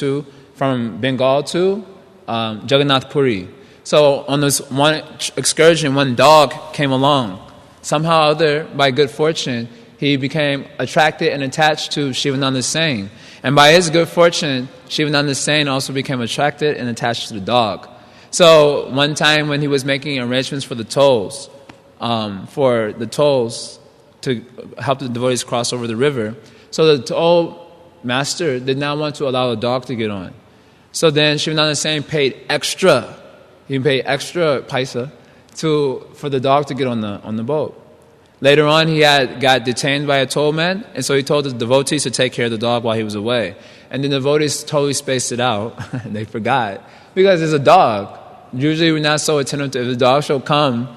from Bengal to Jagannath Puri. So on this one excursion, one dog came along. Somehow or other, by good fortune, he became attracted and attached to Shivananda Sain. And by his good fortune, Shivananda Sain also became attracted and attached to the dog. So one time when he was making arrangements for the tolls to help the devotees cross over the river, so the toll master did not want to allow the dog to get on. So then Shivananda Sain paid extra. He paid extra paisa for the dog to get on the boat. Later on, he got detained by a tollman, and so he told the devotees to take care of the dog while he was away. And the devotees totally spaced it out, and they forgot. Because it's a dog. Usually we're not so attentive to if the dog shall come,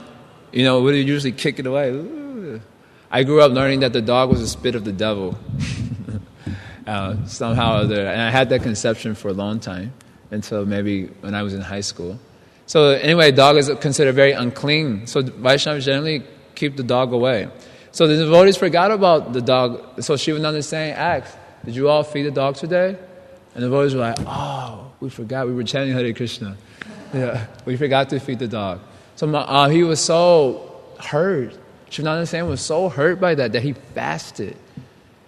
we usually kick it away. Ooh. I grew up learning that the dog was a spit of the devil. Somehow or other. And I had that conception for a long time, until maybe when I was in high school. So anyway, dog is considered very unclean. So Vaishnavas generally keep the dog away. So the devotees forgot about the dog. So Shivananda Sain asked, did you all feed the dog today? And the devotees were like, oh, we forgot. We were chanting Hare Krishna. Yeah, we forgot to feed the dog. So he was so hurt. Shivananda Sain was so hurt by that he fasted.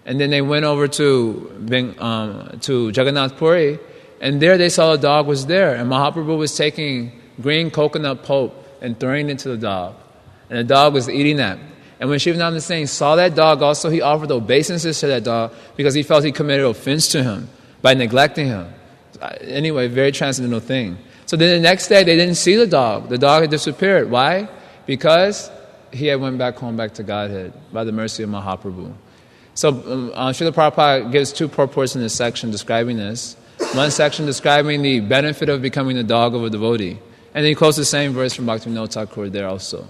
And then they went over to Jagannath Puri, and there they saw a dog was there. And Mahaprabhu was taking green coconut pulp and throwing it to the dog. And the dog was eating that. And when Shivananda Sain saw that dog also, he offered obeisances to that dog because he felt he committed offense to him by neglecting him. Anyway, very transcendental thing. So then the next day, they didn't see the dog. The dog had disappeared. Why? Because he had went back to Godhead by the mercy of Mahaprabhu. So Srila Prabhupada gives two purports in this section describing this. One section describing the benefit of becoming the dog of a devotee. And then he quotes the same verse from Bhaktivinoda Thakur there also.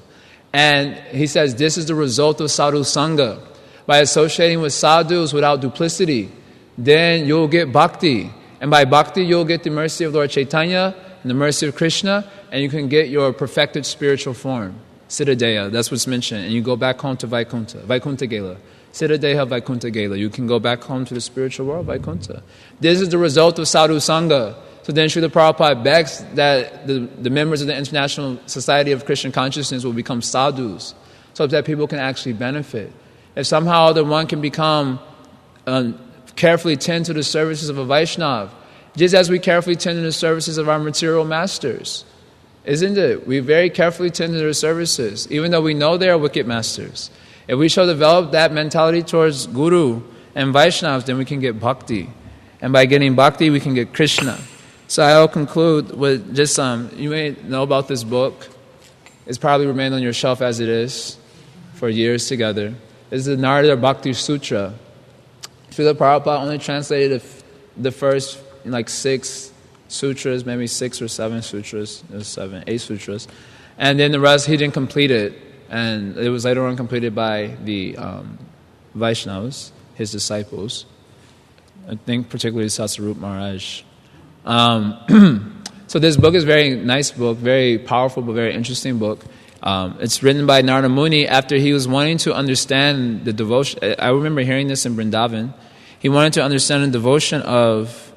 And he says, this is the result of sadhu sangha. By associating with sadhus without duplicity, then you'll get bhakti. And by bhakti, you'll get the mercy of Lord Chaitanya and the mercy of Krishna, and you can get your perfected spiritual form, Siddhadeha. That's what's mentioned. And you go back home to Vaikuntha Gela. Siddhadeha Vaikuntha Gela. You can go back home to the spiritual world, Vaikuntha. This is the result of sadhu sangha. So then Srila Prabhupada begs that the members of the International Society of Christian Consciousness will become sadhus, so that people can actually benefit. If somehow the one can become carefully tend to the services of a Vaishnav, just as we carefully tend to the services of our material masters. Isn't it? We very carefully tend to their services, even though we know they are wicked masters. If we shall develop that mentality towards Guru and Vaishnavas, then we can get bhakti. And by getting bhakti, we can get Krishna. So I'll conclude with just you may know about this book. It's probably remained on your shelf as it is for years together. This is the Narada Bhakti Sutra. Srila Prabhupada only translated the first 6 sutras, maybe 6 or 7 sutras. It was 7, 8 sutras. And then the rest, he didn't complete it. And it was later on completed by the Vaishnavas, his disciples. I think particularly Sasarup Maharaj. So this book is a very nice book, very powerful but very interesting book. It's written by Narada Muni after he was wanting to understand the devotion. I remember hearing this in Vrindavan. He wanted to understand the devotion of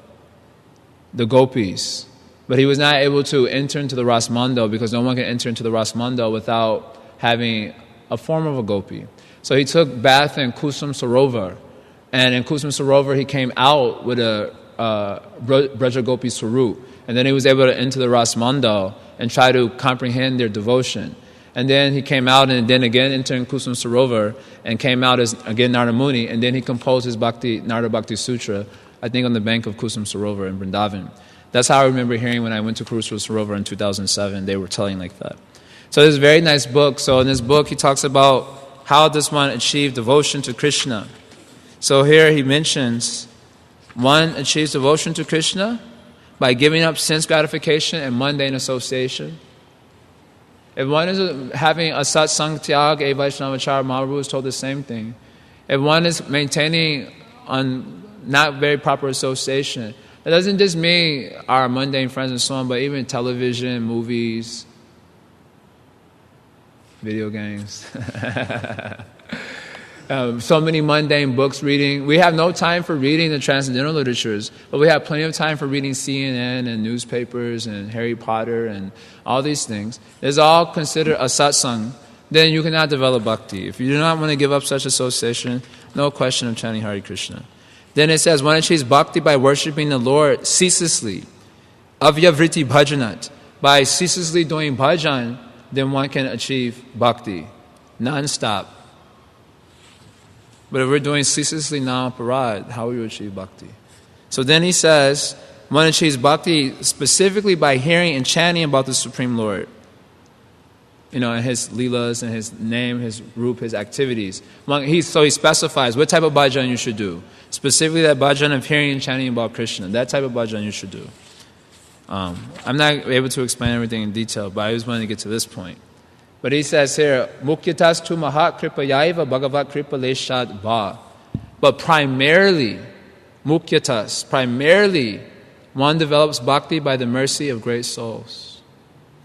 the gopis, but he was not able to enter into the Rasmando because no one can enter into the Rasmando without having a form of a gopi. So he took bath in Kusum Sarovar, and in Kusum Sarovar he came out with a Braja Gopi Swarup, and then he was able to enter the Rasmando and try to comprehend their devotion. And then he came out and then again entered in Kusum Sarovar and came out as again Narada Muni, and then he composed his Narada Bhakti Sutra, I think on the bank of Kusum Sarovar in Vrindavan. That's how I remember hearing when I went to Kusum Sarovar in 2007. They were telling like that. So it's a very nice book. So in this book he talks about how does one achieve devotion to Krishna. So here he mentions one achieves devotion to Krishna by giving up sense gratification and mundane association. If one is having a satsang tyag, a Vaishnavachara, Mahaprabhu is told the same thing. If one is maintaining on not very proper association, that doesn't just mean our mundane friends and so on, but even television, movies, video games. So many mundane books reading. We have no time for reading the transcendental literatures, but we have plenty of time for reading CNN and newspapers and Harry Potter and all these things. It's all considered a satsang. Then you cannot develop bhakti. If you do not want to give up such association, no question of chanting Hare Krishna. Then it says, one achieves bhakti by worshipping the Lord ceaselessly. Avyavriti bhajanat. By ceaselessly doing bhajan, then one can achieve bhakti. Non-stop. But if we're doing ceaselessly namaparad, how will you achieve bhakti? So then he says, one achieves bhakti specifically by hearing and chanting about the Supreme Lord. And his leelas and his name, his roop, his activities. So he specifies what type of bhajan you should do. Specifically that bhajan of hearing and chanting about Krishna. That type of bhajan you should do. I'm not able to explain everything in detail, but I just wanted to get to this point. But he says here, Mukyatas tu mahat kripayaiva bhagavat kripa leshad va. But primarily, one develops bhakti by the mercy of great souls.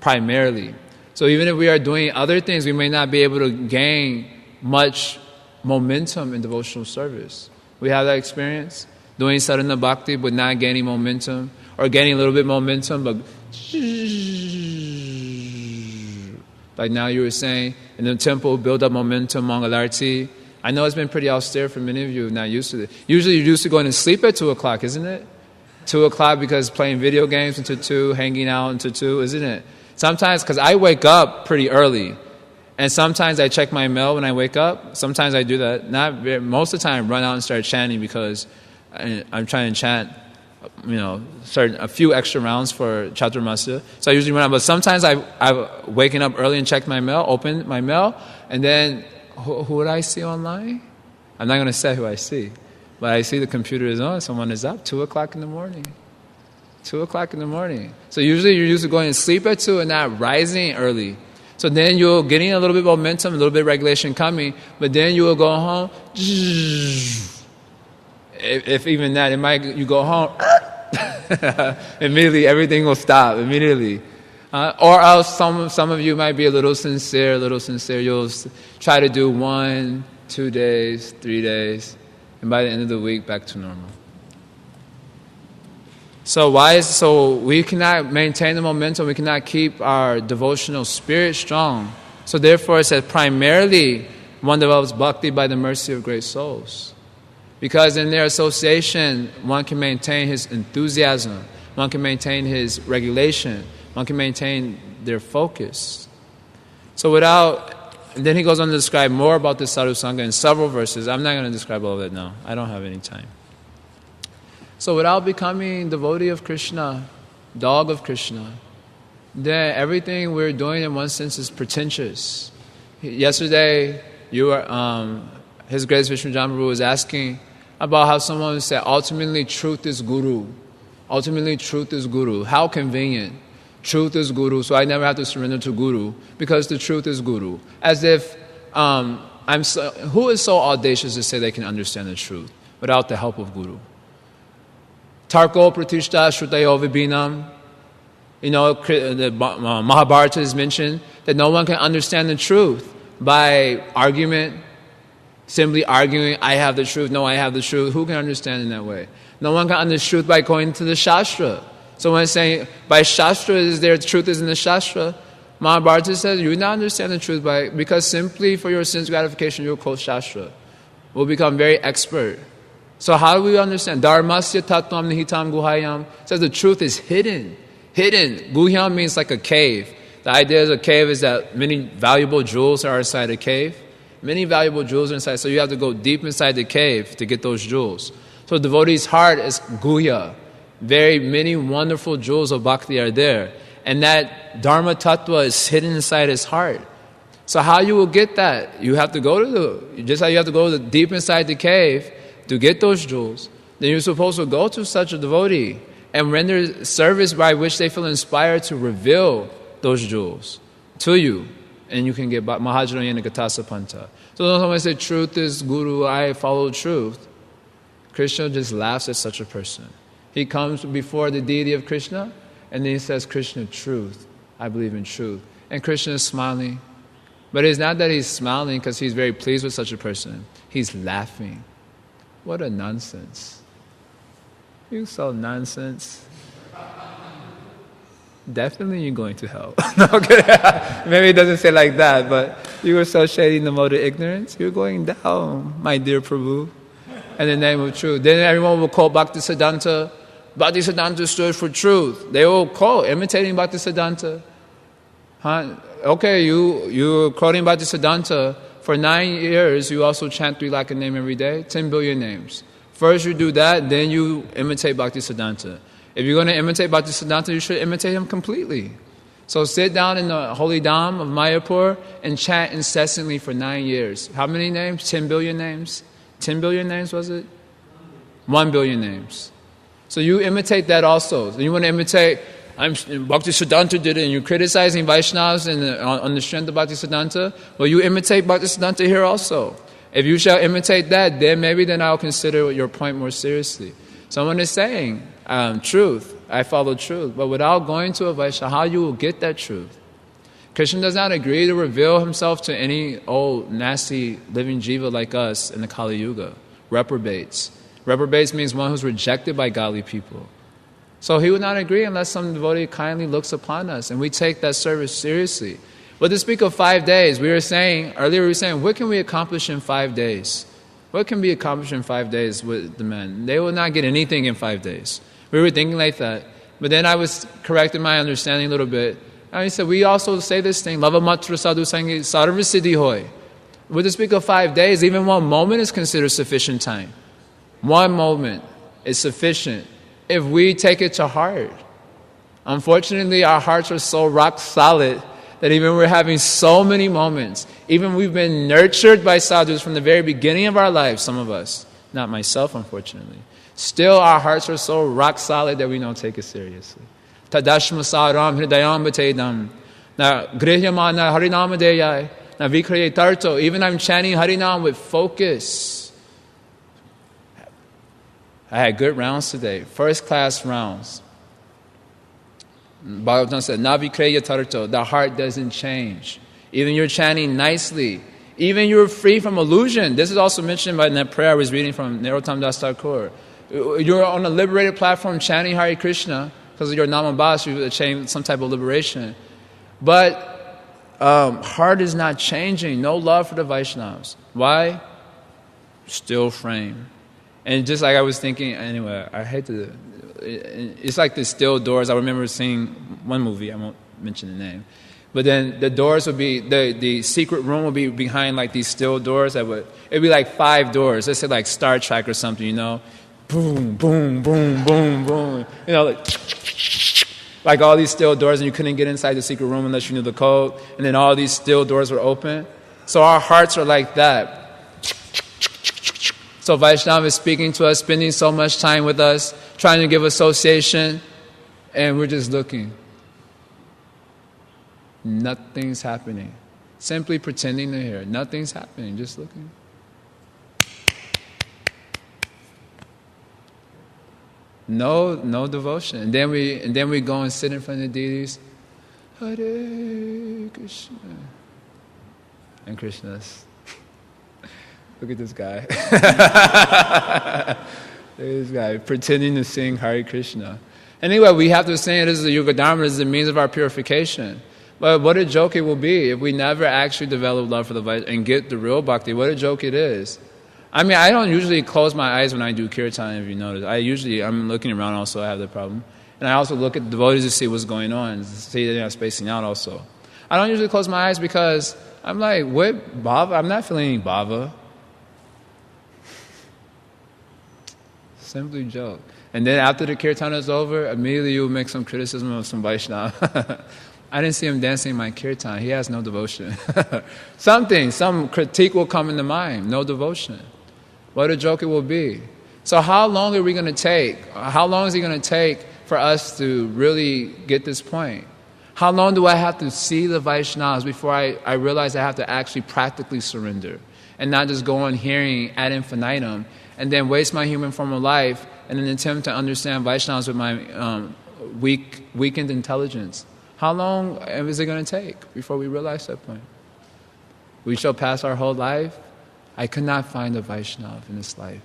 Primarily. So even if we are doing other things, we may not be able to gain much momentum in devotional service. We have that experience? Doing sadhana bhakti but not gaining momentum, or gaining a little bit momentum, but like now you were saying, in the temple, build up momentum, Mangalarti. I know it's been pretty austere for many of you, not used to it. Usually you're used to going to sleep at 2 o'clock, isn't it? 2 o'clock because playing video games until 2, hanging out until 2, isn't it? Sometimes, because I wake up pretty early, and sometimes I check my mail when I wake up. Sometimes I do that. Most of the time I run out and start chanting because I'm trying to chant, start a few extra rounds for Chaturmasya. So I usually run out. But sometimes I waking up early and check my mail, open my mail, and then who would I see online? I'm not going to say who I see. But I see the computer is on, someone is up, 2 o'clock in the morning. 2 o'clock in the morning. So usually you're used to going to sleep at 2 and not rising early. So then you're getting a little bit of momentum, a little bit of regulation coming, but then you will go home. If even that, you go home, immediately everything will stop, immediately. Or else some of you might be a little sincere. You'll try to do 1, 2 days, 3 days, and by the end of the week, back to normal. So we cannot maintain the momentum, we cannot keep our devotional spirit strong. So therefore it says primarily one develops bhakti by the mercy of great souls. Because in their association, one can maintain his enthusiasm, one can maintain his regulation, one can maintain their focus. So and then he goes on to describe more about the sadhu sangha in several verses. I'm not going to describe all of it now. I don't have any time. So without becoming devotee of Krishna, dog of Krishna, then everything we're doing in one sense is pretentious. Yesterday, His Grace Vishnu Jambaru was asking about how someone said, ultimately truth is guru. Ultimately truth is guru. How convenient. Truth is guru, so I never have to surrender to guru because the truth is guru. As if, who is so audacious to say they can understand the truth without the help of guru? Tarko pratishta shrutayo vibhinam. The Mahabharata is mentioned that no one can understand the truth by argument, simply arguing, I have the truth, no, I have the truth. Who can understand in that way? No one can understand the truth by going to the Shastra. So when saying, by Shastra, truth is in the Shastra, Mahabharata says, you will not understand the truth because simply for your sense gratification, you'll quote Shastra. We'll become very expert. So how do we understand? Dharmasya tattvam nihitam guhayam says the truth is hidden. Hidden. Guhyam means like a cave. The idea of a cave is that many valuable jewels are inside a cave. Many valuable jewels are inside, so you have to go deep inside the cave to get those jewels. So the devotee's heart is guhya. Very many wonderful jewels of bhakti are there. And that dharma tattva is hidden inside his heart. So how you will get that? You have to go just how you have to go deep inside the cave to get those jewels. Then you're supposed to go to such a devotee and render service by which they feel inspired to reveal those jewels to you. And you can get Mahajanayana Gatasa Panta. So when someone says, truth is guru, I follow truth, Krishna just laughs at such a person. He comes before the deity of Krishna, and then he says, Krishna, truth. I believe in truth. And Krishna is smiling. But it's not that he's smiling because he's very pleased with such a person. He's laughing. What a nonsense. You so nonsense. Definitely you're going to hell. No, maybe it doesn't say like that, but you were so shady in the mode of ignorance. You're going down, my dear Prabhu. In the name of truth. Then everyone will quote Bhaktisiddhanta. Bhaktisiddhanta stood for truth. They will quote, imitating Bhaktisiddhanta. Huh? Okay, you're quoting Bhaktisiddhanta. For 9 years, you also chant 3 lakh a name every day, 10 billion names. First you do that, then you imitate Bhaktisiddhanta. If you're going to imitate Bhaktisiddhanta, you should imitate him completely. So sit down in the holy dham of Mayapur and chant incessantly for 9 years. How many names? 10 billion names? 10 billion names, was it? 1 billion names. So you imitate that also. So you want to imitate, Bhaktisiddhanta did it, and you're criticizing Vaishnavas on the strength of Bhaktisiddhanta. Well, you imitate Bhaktisiddhanta here also. If you shall imitate that, then I'll consider your point more seriously. Someone is saying, truth, I follow truth. But without going to a Vaishnava, how you will get that truth? Krishna does not agree to reveal himself to any old, nasty, living jiva like us in the Kali Yuga. Reprobates. Reprobates means one who's rejected by godly people. So he would not agree unless some devotee kindly looks upon us and we take that service seriously. But to speak of 5 days, earlier we were saying, what can we accomplish in 5 days? What can be accomplished in 5 days with the men? They will not get anything in 5 days. We were thinking like that. But then I was correcting my understanding a little bit. And he said, we also say this thing, Lava Matra Sadhu Sangi Sarva Siddhi Hoy. With the speak of 5 days, even 1 moment is considered sufficient time. 1 moment is sufficient if we take it to heart. Unfortunately, our hearts are so rock solid that even we're having so many moments, even we've been nurtured by sadhus from the very beginning of our lives, some of us, not myself, unfortunately. Still, our hearts are so rock solid that we don't take it seriously. Tadashma saram hridayam batedam. Na grihyamana harinama deyai. Na vikriye tarto. Even I'm chanting harinam with focus. I had good rounds today. First class rounds. Bhagavatam said, na vikriye tarto. The heart doesn't change. Even you're chanting nicely. Even you're free from illusion. This is also mentioned by that prayer I was reading from Narottam Das Thakur. You're on a liberated platform chanting Hare Krishna because of your namabhas, you achieve some type of liberation. But heart is not changing. No love for the Vaishnavas. Why? Still frame. And just like I was thinking, anyway, I hate to... It's like the still doors. I remember seeing one movie, I won't mention the name. But then the doors would be, the secret room would be behind like these still doors. It'd be like 5 doors. Let's say like Star Trek or something, you know? Boom, boom, boom, boom, boom. You know, like all these still doors, and you couldn't get inside the secret room unless you knew the code. And then all these still doors were open. So our hearts are like that. So Vaishnava is speaking to us, spending so much time with us, trying to give association, and we're just looking. Nothing's happening. Simply pretending to hear. Nothing's happening, just looking. No devotion. And then we go and sit in front of the deities. Hare Krishna. And Krishna's. Look at this guy. Look at this guy pretending to sing Hare Krishna. Anyway, we have to say it is the Yuga Dharma, it is the means of our purification. But what a joke it will be if we never actually develop love for the Vaishnava and get the real bhakti. What a joke it is. I mean, I don't usually close my eyes when I do kirtan, if you notice. I'm looking around also, I have the problem. And I also look at devotees to see what's going on, to see they're not spacing out also. I don't usually close my eyes because I'm like, what bhava? I'm not feeling any bhava. Simply joke. And then after the kirtan is over, immediately you make some criticism of some Vaishnava. I didn't see him dancing in my kirtan. He has no devotion. Some critique will come into mind. No devotion. What a joke it will be. So how long are we going to take? How long is it going to take for us to really get this point? How long do I have to see the Vaishnavas before I realize I have to actually practically surrender and not just go on hearing ad infinitum and then waste my human form of life in an attempt to understand Vaishnavas with my weakened intelligence? How long is it going to take before we realize that point? We shall pass our whole life. I could not find a Vaishnava in this life.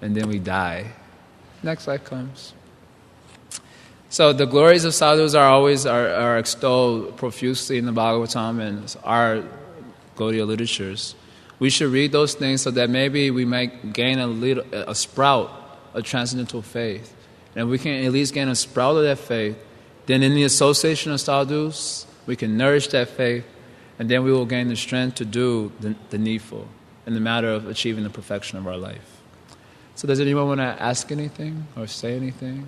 And then we die. Next life comes. So the glories of sadhus are extolled profusely in the Bhagavatam and our Gaudiya literatures. We should read those things so that maybe we might gain a sprout of transcendental faith. And if we can at least gain a sprout of that faith, then in the association of sadhus, we can nourish that faith, and then we will gain the strength to do the needful in the matter of achieving the perfection of our life. So does anyone want to ask anything or say anything,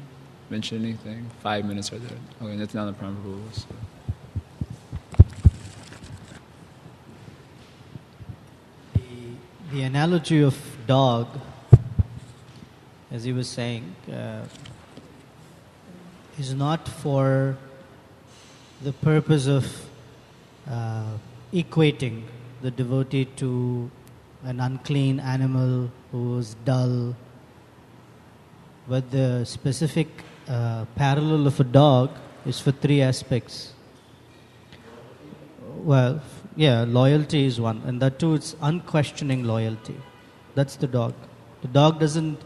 mention anything? 5 minutes are there. Okay, that's not the proper rules. The analogy of dog, as he was saying, is not for the purpose of equating the devotee to an unclean animal who is dull. But the specific parallel of a dog is for 3 aspects. Well, loyalty is one, and that too, it's unquestioning loyalty. That's the dog. The dog doesn't,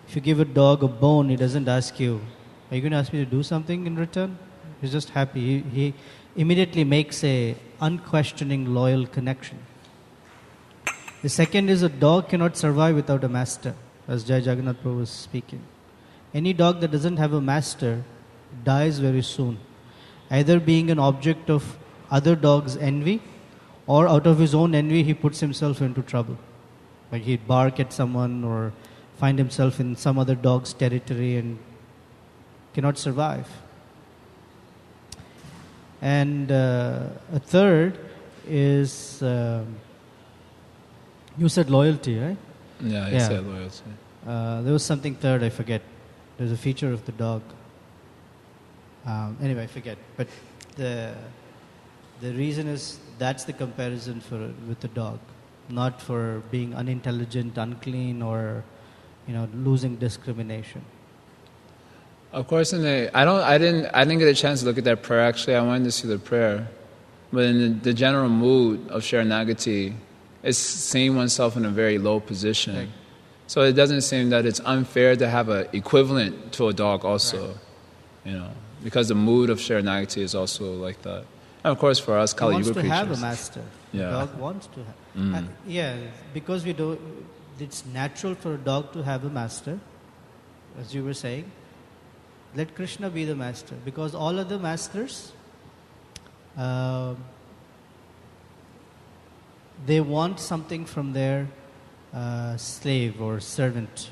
if you give a dog a bone, he doesn't ask you, are you going to ask me to do something in return? He's just happy. He immediately makes a unquestioning loyal connection. The second is a dog cannot survive without a master, as Jai Jagannath Prabhu was speaking. Any dog that doesn't have a master dies very soon, either being an object of other dogs' envy, or out of his own envy he puts himself into trouble. Like he'd bark at someone or find himself in some other dog's territory and cannot survive. And a third is, you said loyalty, right? Yeah, I said loyalty. There was something third, I forget. There's a feature of the dog. Anyway, I forget. But the reason is that's the comparison with the dog, not for being unintelligent, unclean, or losing discrimination. Of course, I didn't get a chance to look at that prayer. Actually, I wanted to see the prayer, but in the general mood of Sharanagati, it's seeing oneself in a very low position. Right. So it doesn't seem that it's unfair to have an equivalent to a dog also, right. Because the mood of Sharanagati is also like that. Of course, for us, Kali Yuga wants to creatures. have a master. Yeah. The dog wants to have. Because we do, it's natural for a dog to have a master, as you were saying. Let Krishna be the master, because all other masters, they want something from their slave or servant.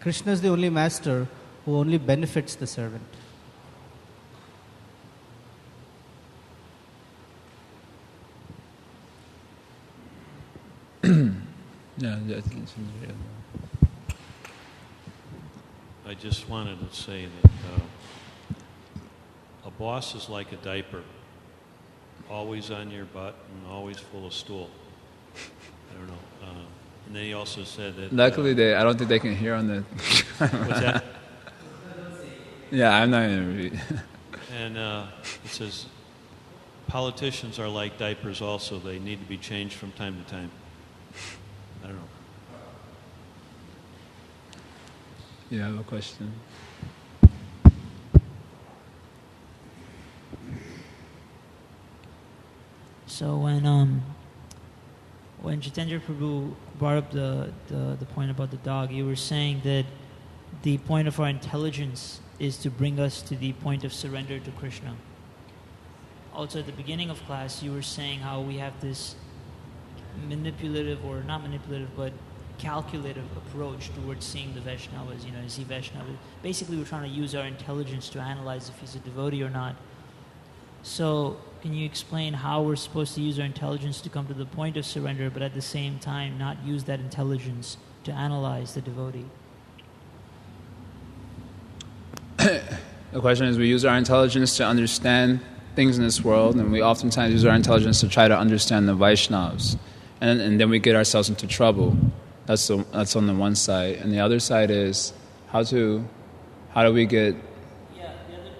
Krishna is the only master who only benefits the servant. I just wanted to say that a boss is like a diaper, always on your butt and always full of stool. I don't know. And then he also said that... Luckily, I don't think they can hear on the... What's that? Yeah, I'm not going to read. And it says, politicians are like diapers also. They need to be changed from time to time. I don't know. You have a question? So when Chaitanya Prabhu brought up the point about the dog, you were saying that the point of our intelligence is to bring us to the point of surrender to Krishna. Also at the beginning of class, you were saying how we have this manipulative, or not manipulative, but calculative approach towards seeing the Vaishnavas, to see Vaishnavas. Basically, we're trying to use our intelligence to analyze if he's a devotee or not. So, can you explain how we're supposed to use our intelligence to come to the point of surrender, but at the same time not use that intelligence to analyze the devotee? The question is, we use our intelligence to understand things in this world, and we oftentimes use our intelligence to try to understand the Vaishnavas. And then we get ourselves into trouble. That's on the one side. And the other side is, how do we get... Yeah,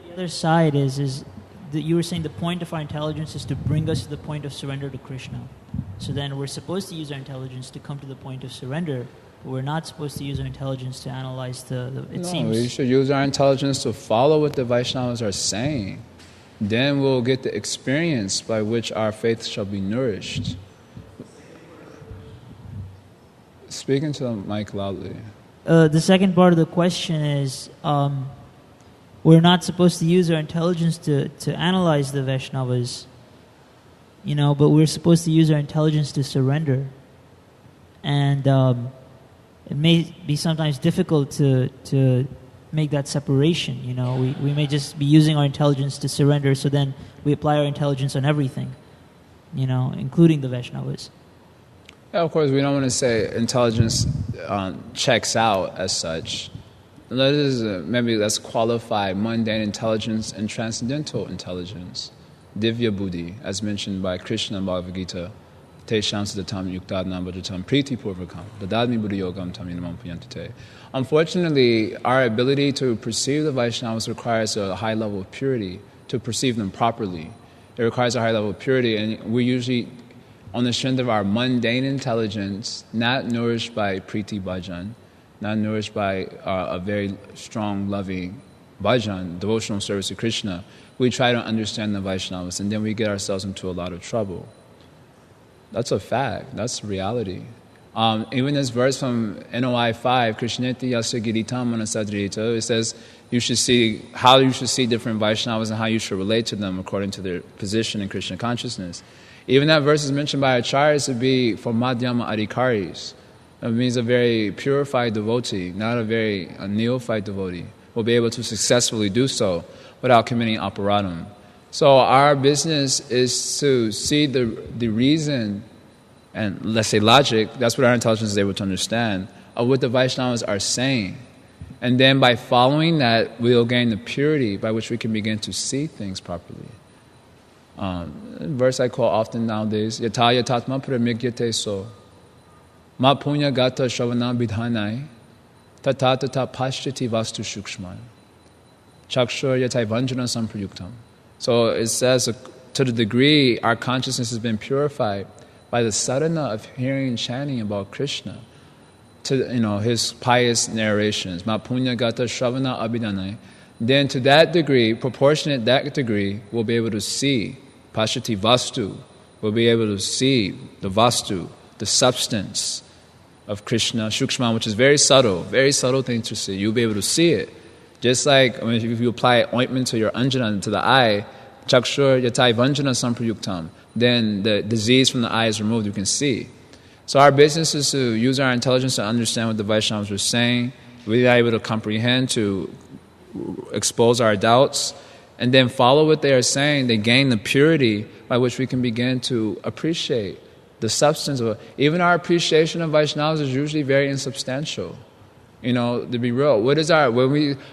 the other side is that you were saying the point of our intelligence is to bring us to the point of surrender to Krishna. So then we're supposed to use our intelligence to come to the point of surrender, but we're not supposed to use our intelligence to analyze we should use our intelligence to follow what the Vaishnavas are saying. Then we'll get the experience by which our faith shall be nourished. Speak into the mic loudly. The second part of the question is, we're not supposed to use our intelligence to analyze the Vaishnavas, but we're supposed to use our intelligence to surrender. And it may be sometimes difficult to make that separation, We may just be using our intelligence to surrender, so then we apply our intelligence on everything, including the Vaishnavas. Yeah, of course, we don't want to say intelligence checks out as such. Let's qualify mundane intelligence and transcendental intelligence. Divya Buddhi, as mentioned by Krishna in Bhagavad Gita, Te Shansidatam Yuktadnam Bhajatam Priti Purvakam, Dadadmi Buddhi Yogam Taminamam Puyantate. Unfortunately, our ability to perceive the Vaishnavas requires a high level of purity, to perceive them properly. It requires a high level of purity, and we usually, on the strength of our mundane intelligence, not nourished by Priti Bhajan, not nourished by a very strong, loving bhajan, devotional service to Krishna, we try to understand the Vaishnavas, and then we get ourselves into a lot of trouble. That's a fact. That's reality. Even this verse from NOI 5, Krishneti Yasya Giritam Manasadrita, it says you should see different Vaishnavas and how you should relate to them according to their position in Krishna consciousness. Even that verse is mentioned by acharyas to be for Madhyama Adhikaris. It means a very purified devotee, not a very neophyte devotee, will be able to successfully do so without committing aparatam. So our business is to see the reason, and let's say logic, that's what our intelligence is able to understand, of what the Vaishnavas are saying. And then by following that, we'll gain the purity by which we can begin to see things properly. A verse I quote often nowadays, Yatha yatatma pramyate so, ma punya gata shavana bidhanai, tata tata pashyati vastu shukshman, chakshur yatai vanjana samprayuktam. So it says, to the degree our consciousness has been purified by the sadhana of hearing and chanting about Krishna, to his pious narrations, ma punya gata shavana abhidanai, then to that degree, proportionate that degree, we'll be able to see Pashati Vastu. We'll be able to see the Vastu, the substance of Krishna, Shukshma, which is very subtle thing to see. You'll be able to see it. Just like if you apply ointment to your anjana, to the eye, chakshur yatai vanjana samprayuktam, then the disease from the eye is removed, you can see. So our business is to use our intelligence to understand what the Vaishnavas were saying, we are able to comprehend, to expose our doubts, and then follow what they are saying. They gain the purity by which we can begin to appreciate the substance of it. Even our appreciation of Vaishnavas is usually very insubstantial. To be real.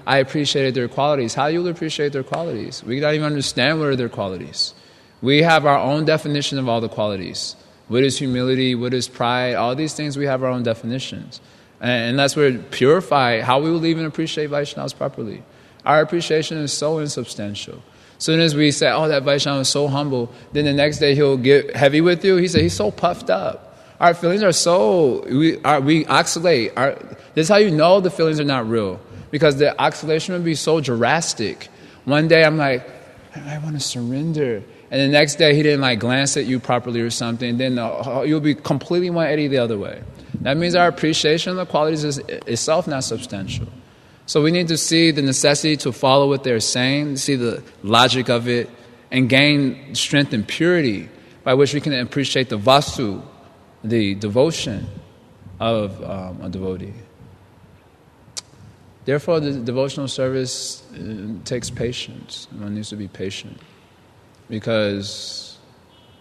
I appreciated their qualities. How do you appreciate their qualities? We don't even understand what are their qualities. We have our own definition of all the qualities. What is humility? What is pride? All these things, we have our own definitions. And unless we're purified, how we will even appreciate Vaishnavas properly? Our appreciation is so insubstantial. As soon as we say, oh, that Vaishnava is so humble, then the next day he'll get heavy with you. He said, he's so puffed up. Our feelings are we oscillate. This is how you know the feelings are not real. Because the oscillation would be so drastic. One day I'm like, I want to surrender. And the next day he didn't glance at you properly or something. Then you'll be completely 180 the other way. That means our appreciation of the qualities is itself not substantial. So we need to see the necessity to follow what they're saying, see the logic of it, and gain strength and purity by which we can appreciate the vastu, the devotion of a devotee. Therefore, the devotional service takes patience. One needs to be patient. Because,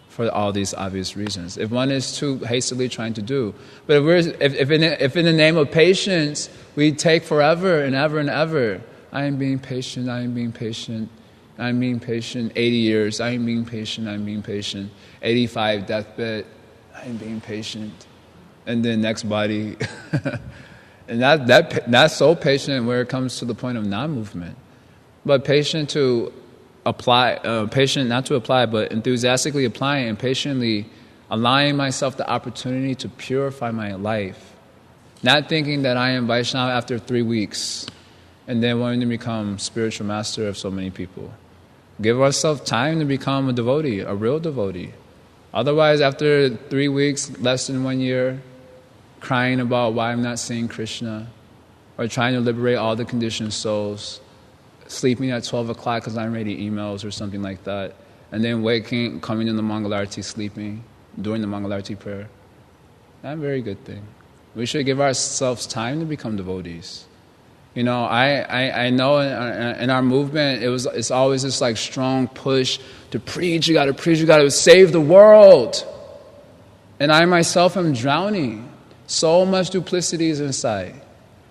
for all these obvious reasons. If one is too hastily trying to do. But if in the name of patience, we take forever and ever and ever. I am being patient, I am being patient. I'm being patient 80 years. I am being patient, I'm being patient. 85, deathbed. I'm being patient. And then next body. And that's so patient where it comes to the point of non-movement. But patient to apply, patient not to apply, but enthusiastically applying and patiently allowing myself the opportunity to purify my life. Not thinking that I am Vaishnava after 3 weeks and then wanting to become spiritual master of so many people. Give ourselves time to become a devotee, a real devotee. Otherwise, after 3 weeks, less than 1 year, crying about why I'm not seeing Krishna, or trying to liberate all the conditioned souls, sleeping at 12 o'clock because I'm reading emails or something like that, and then waking, coming in the Mangalarti, sleeping, doing the Mangalarti prayer. Not a very good thing. We should give ourselves time to become devotees. I know in our movement, it's always this strong push to preach, you got to save the world. And I myself am drowning. So much duplicity is inside.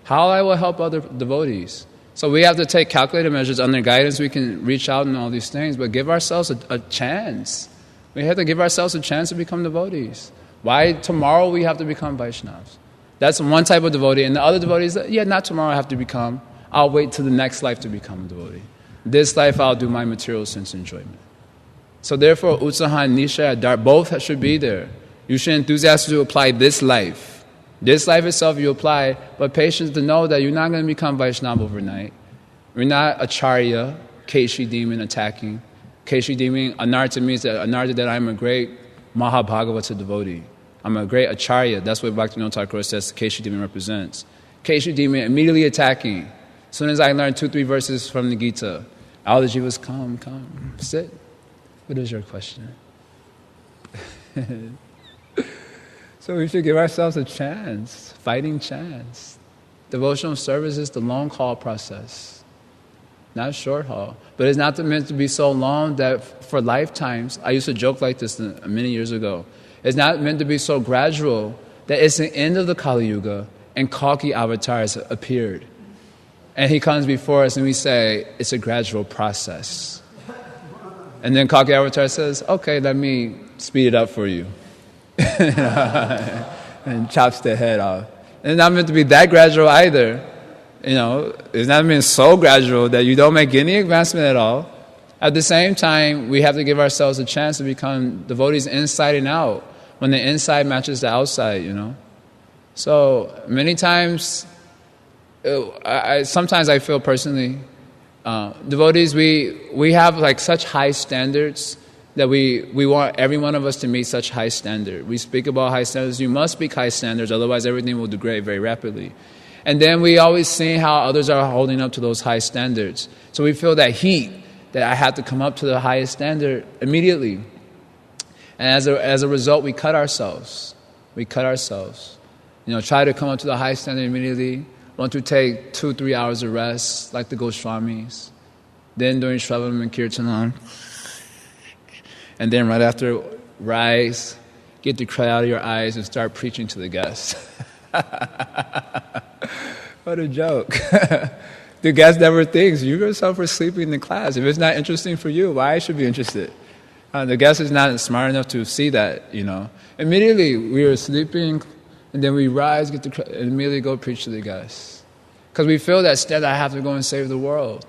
How I will help other devotees? So we have to take calculated measures. Under guidance, we can reach out and all these things, but give ourselves a chance. We have to give ourselves a chance to become devotees. Why tomorrow we have to become Vaishnavas? That's one type of devotee. And the other devotees, not tomorrow I have to become. I'll wait till the next life to become a devotee. This life I'll do my material sense enjoyment. So therefore, Utsaha and Nisha, both should be there. You should enthusiastically apply this life. This life itself you apply, but patience to know that you're not going to become Vaishnava overnight. You're not Acharya, Keshi demon attacking. Keshi demon, Anartha means that I'm a great Mahabhagavata devotee. I'm a great Acharya. That's what Bhaktivinoda Thakur says Keshi demon represents. Keshi demon immediately attacking. As soon as I learned 2-3 verses from the Gita, all the jivas, come, sit. What is your question? So we should give ourselves a chance, fighting chance. Devotional service is the long haul process, not short haul. But it's not meant to be so long that for lifetimes, I used to joke like this many years ago, it's not meant to be so gradual that it's the end of the Kali Yuga and Kalki Avatar has appeared. And he comes before us and we say, it's a gradual process. And then Kalki Avatar says, okay, let me speed it up for you. And chops the head off. And it's not meant to be that gradual either. It's not meant so gradual that you don't make any advancement at all. At the same time, we have to give ourselves a chance to become devotees inside and out, when the inside matches the outside, So many times, sometimes I feel personally, Devotees, we have like such high standards that we want every one of us to meet such high standard. We speak about high standards. You must speak high standards, otherwise everything will degrade very rapidly. And then we always see how others are holding up to those high standards. So we feel that heat, that I have to come up to the highest standard immediately. And as a result, we cut ourselves. We cut ourselves. Try to come up to the highest standard immediately. Want to take 2-3 hours of rest, like the Goswamis. Then during Shravanam and Kirtanam. And then right after, rise, get the cry out of your eyes, and start preaching to the guests. What a joke. The guest never thinks, you yourself are sleeping in the class. If it's not interesting for you, why I should be interested? The guest is not smart enough to see that, Immediately, we are sleeping, and then we rise, and immediately go preach to the guests. Because we feel that instead I have to go and save the world.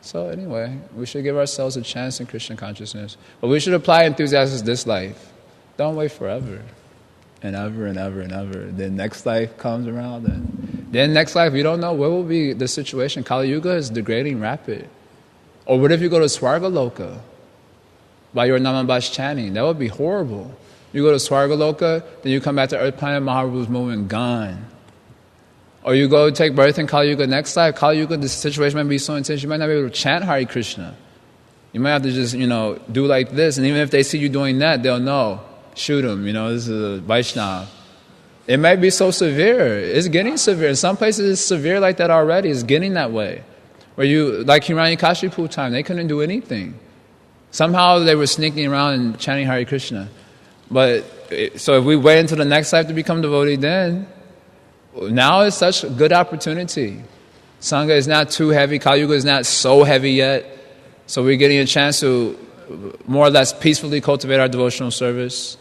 So anyway, we should give ourselves a chance in Krishna consciousness. But we should apply enthusiasm this life. Don't wait forever. And ever and ever and ever. Then next life comes around, and then next life, you don't know what will be the situation. Kali Yuga is degrading rapid. Or what if you go to Swargaloka by your Namabash chanting? That would be horrible. You go to Swargaloka, then you come back to Earth Planet, Mahaprabhu's movement gone. Or you go take birth in Kali Yuga next life. Kali Yuga, the situation might be so intense, you might not be able to chant Hare Krishna. You might have to just, do like this. And even if they see you doing that, they'll know. Shoot him, this is a Vaishnava. It might be so severe. It's getting severe. In some places it's severe like that already. It's getting that way. Where like Hiranyakashipu time, they couldn't do anything. Somehow they were sneaking around and chanting Hare Krishna. So if we wait until the next life to become devotee, then now is such a good opportunity. Sangha is not too heavy. Kali Yuga is not so heavy yet. So we're getting a chance to more or less peacefully cultivate our devotional service.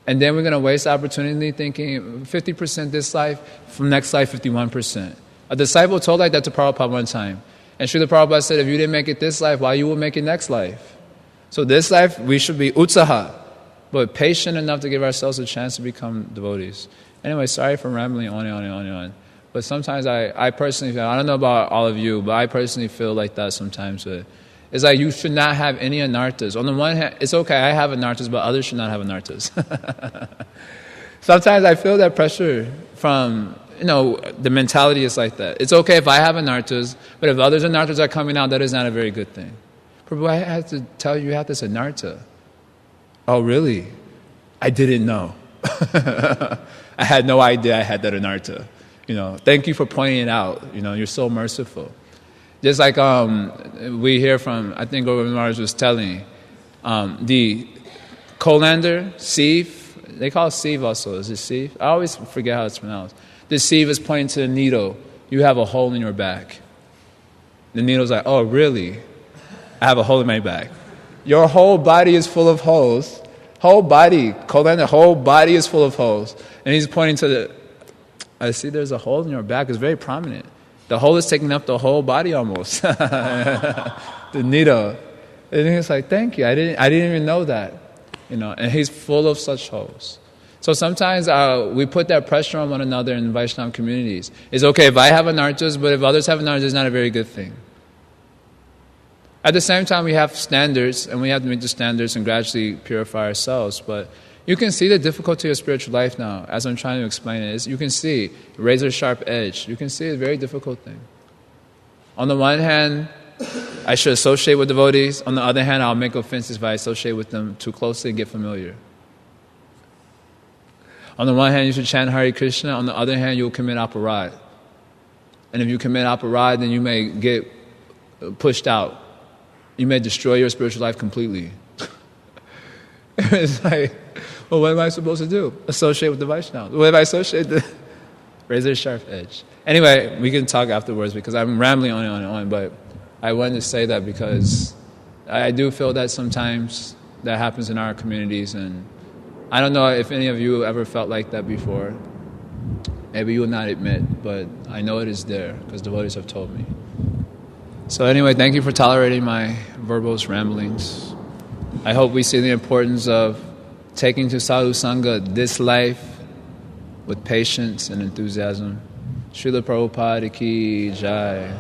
And then we're going to waste the opportunity thinking 50% this life, from next life 51%. A disciple told like that to Prabhupada one time. And Srila Prabhupada said, if you didn't make it this life, why you will make it next life? So this life, we should be utsaha, but patient enough to give ourselves a chance to become devotees. Anyway, sorry for rambling on. But sometimes I personally feel, I don't know about all of you, but I personally feel like that sometimes. It's like you should not have any anarthas. On the one hand, it's okay, I have anarthas, but others should not have anarthas. Sometimes I feel that pressure from, the mentality is like that. It's okay if I have anarthas, but if others' anarthas are coming out, that is not a very good thing. Prabhu, I have to tell you have this anartha. Oh, really? I didn't know. I had no idea I had that anartha. Thank you for pointing it out. You're so merciful. Just like we hear from, I think Govind Maharaj was telling, the colander, sieve, they call it sieve also. Is it sieve? I always forget how it's pronounced. The sieve is pointing to the needle. You have a hole in your back. The needle's like, oh, really? I have a hole in my back. Your whole body is full of holes. Whole body, colander, whole body is full of holes. And he's pointing to I see there's a hole in your back. It's very prominent. The hole is taking up the whole body almost. The needle. And he's like, thank you. I didn't even know that. And he's full of such holes. So sometimes we put that pressure on one another in Vaishnava communities. It's okay if I have anarthas, but if others have anarthas, it's not a very good thing. At the same time, we have standards, and we have to meet the standards and gradually purify ourselves. But you can see the difficulty of spiritual life now, as I'm trying to explain it. You can see razor-sharp edge. You can see it's a very difficult thing. On the one hand, I should associate with devotees. On the other hand, I'll make offenses if I associate with them too closely and get familiar. On the one hand, you should chant Hare Krishna. On the other hand, you'll commit aparad. And if you commit aparad, then you may get pushed out. You may destroy your spiritual life completely. It's like, well, what am I supposed to do? Associate with the Vaishnavas. What if I associate the razor sharp edge? Anyway, we can talk afterwards because I'm rambling on, but I wanted to say that because I do feel that sometimes that happens in our communities, and I don't know if any of you ever felt like that before. Maybe you will not admit, but I know it is there because devotees have told me. So anyway, thank you for tolerating my verbose ramblings. I hope we see the importance of taking to sadhu sangha this life with patience and enthusiasm. Srila Prabhupada ki jai.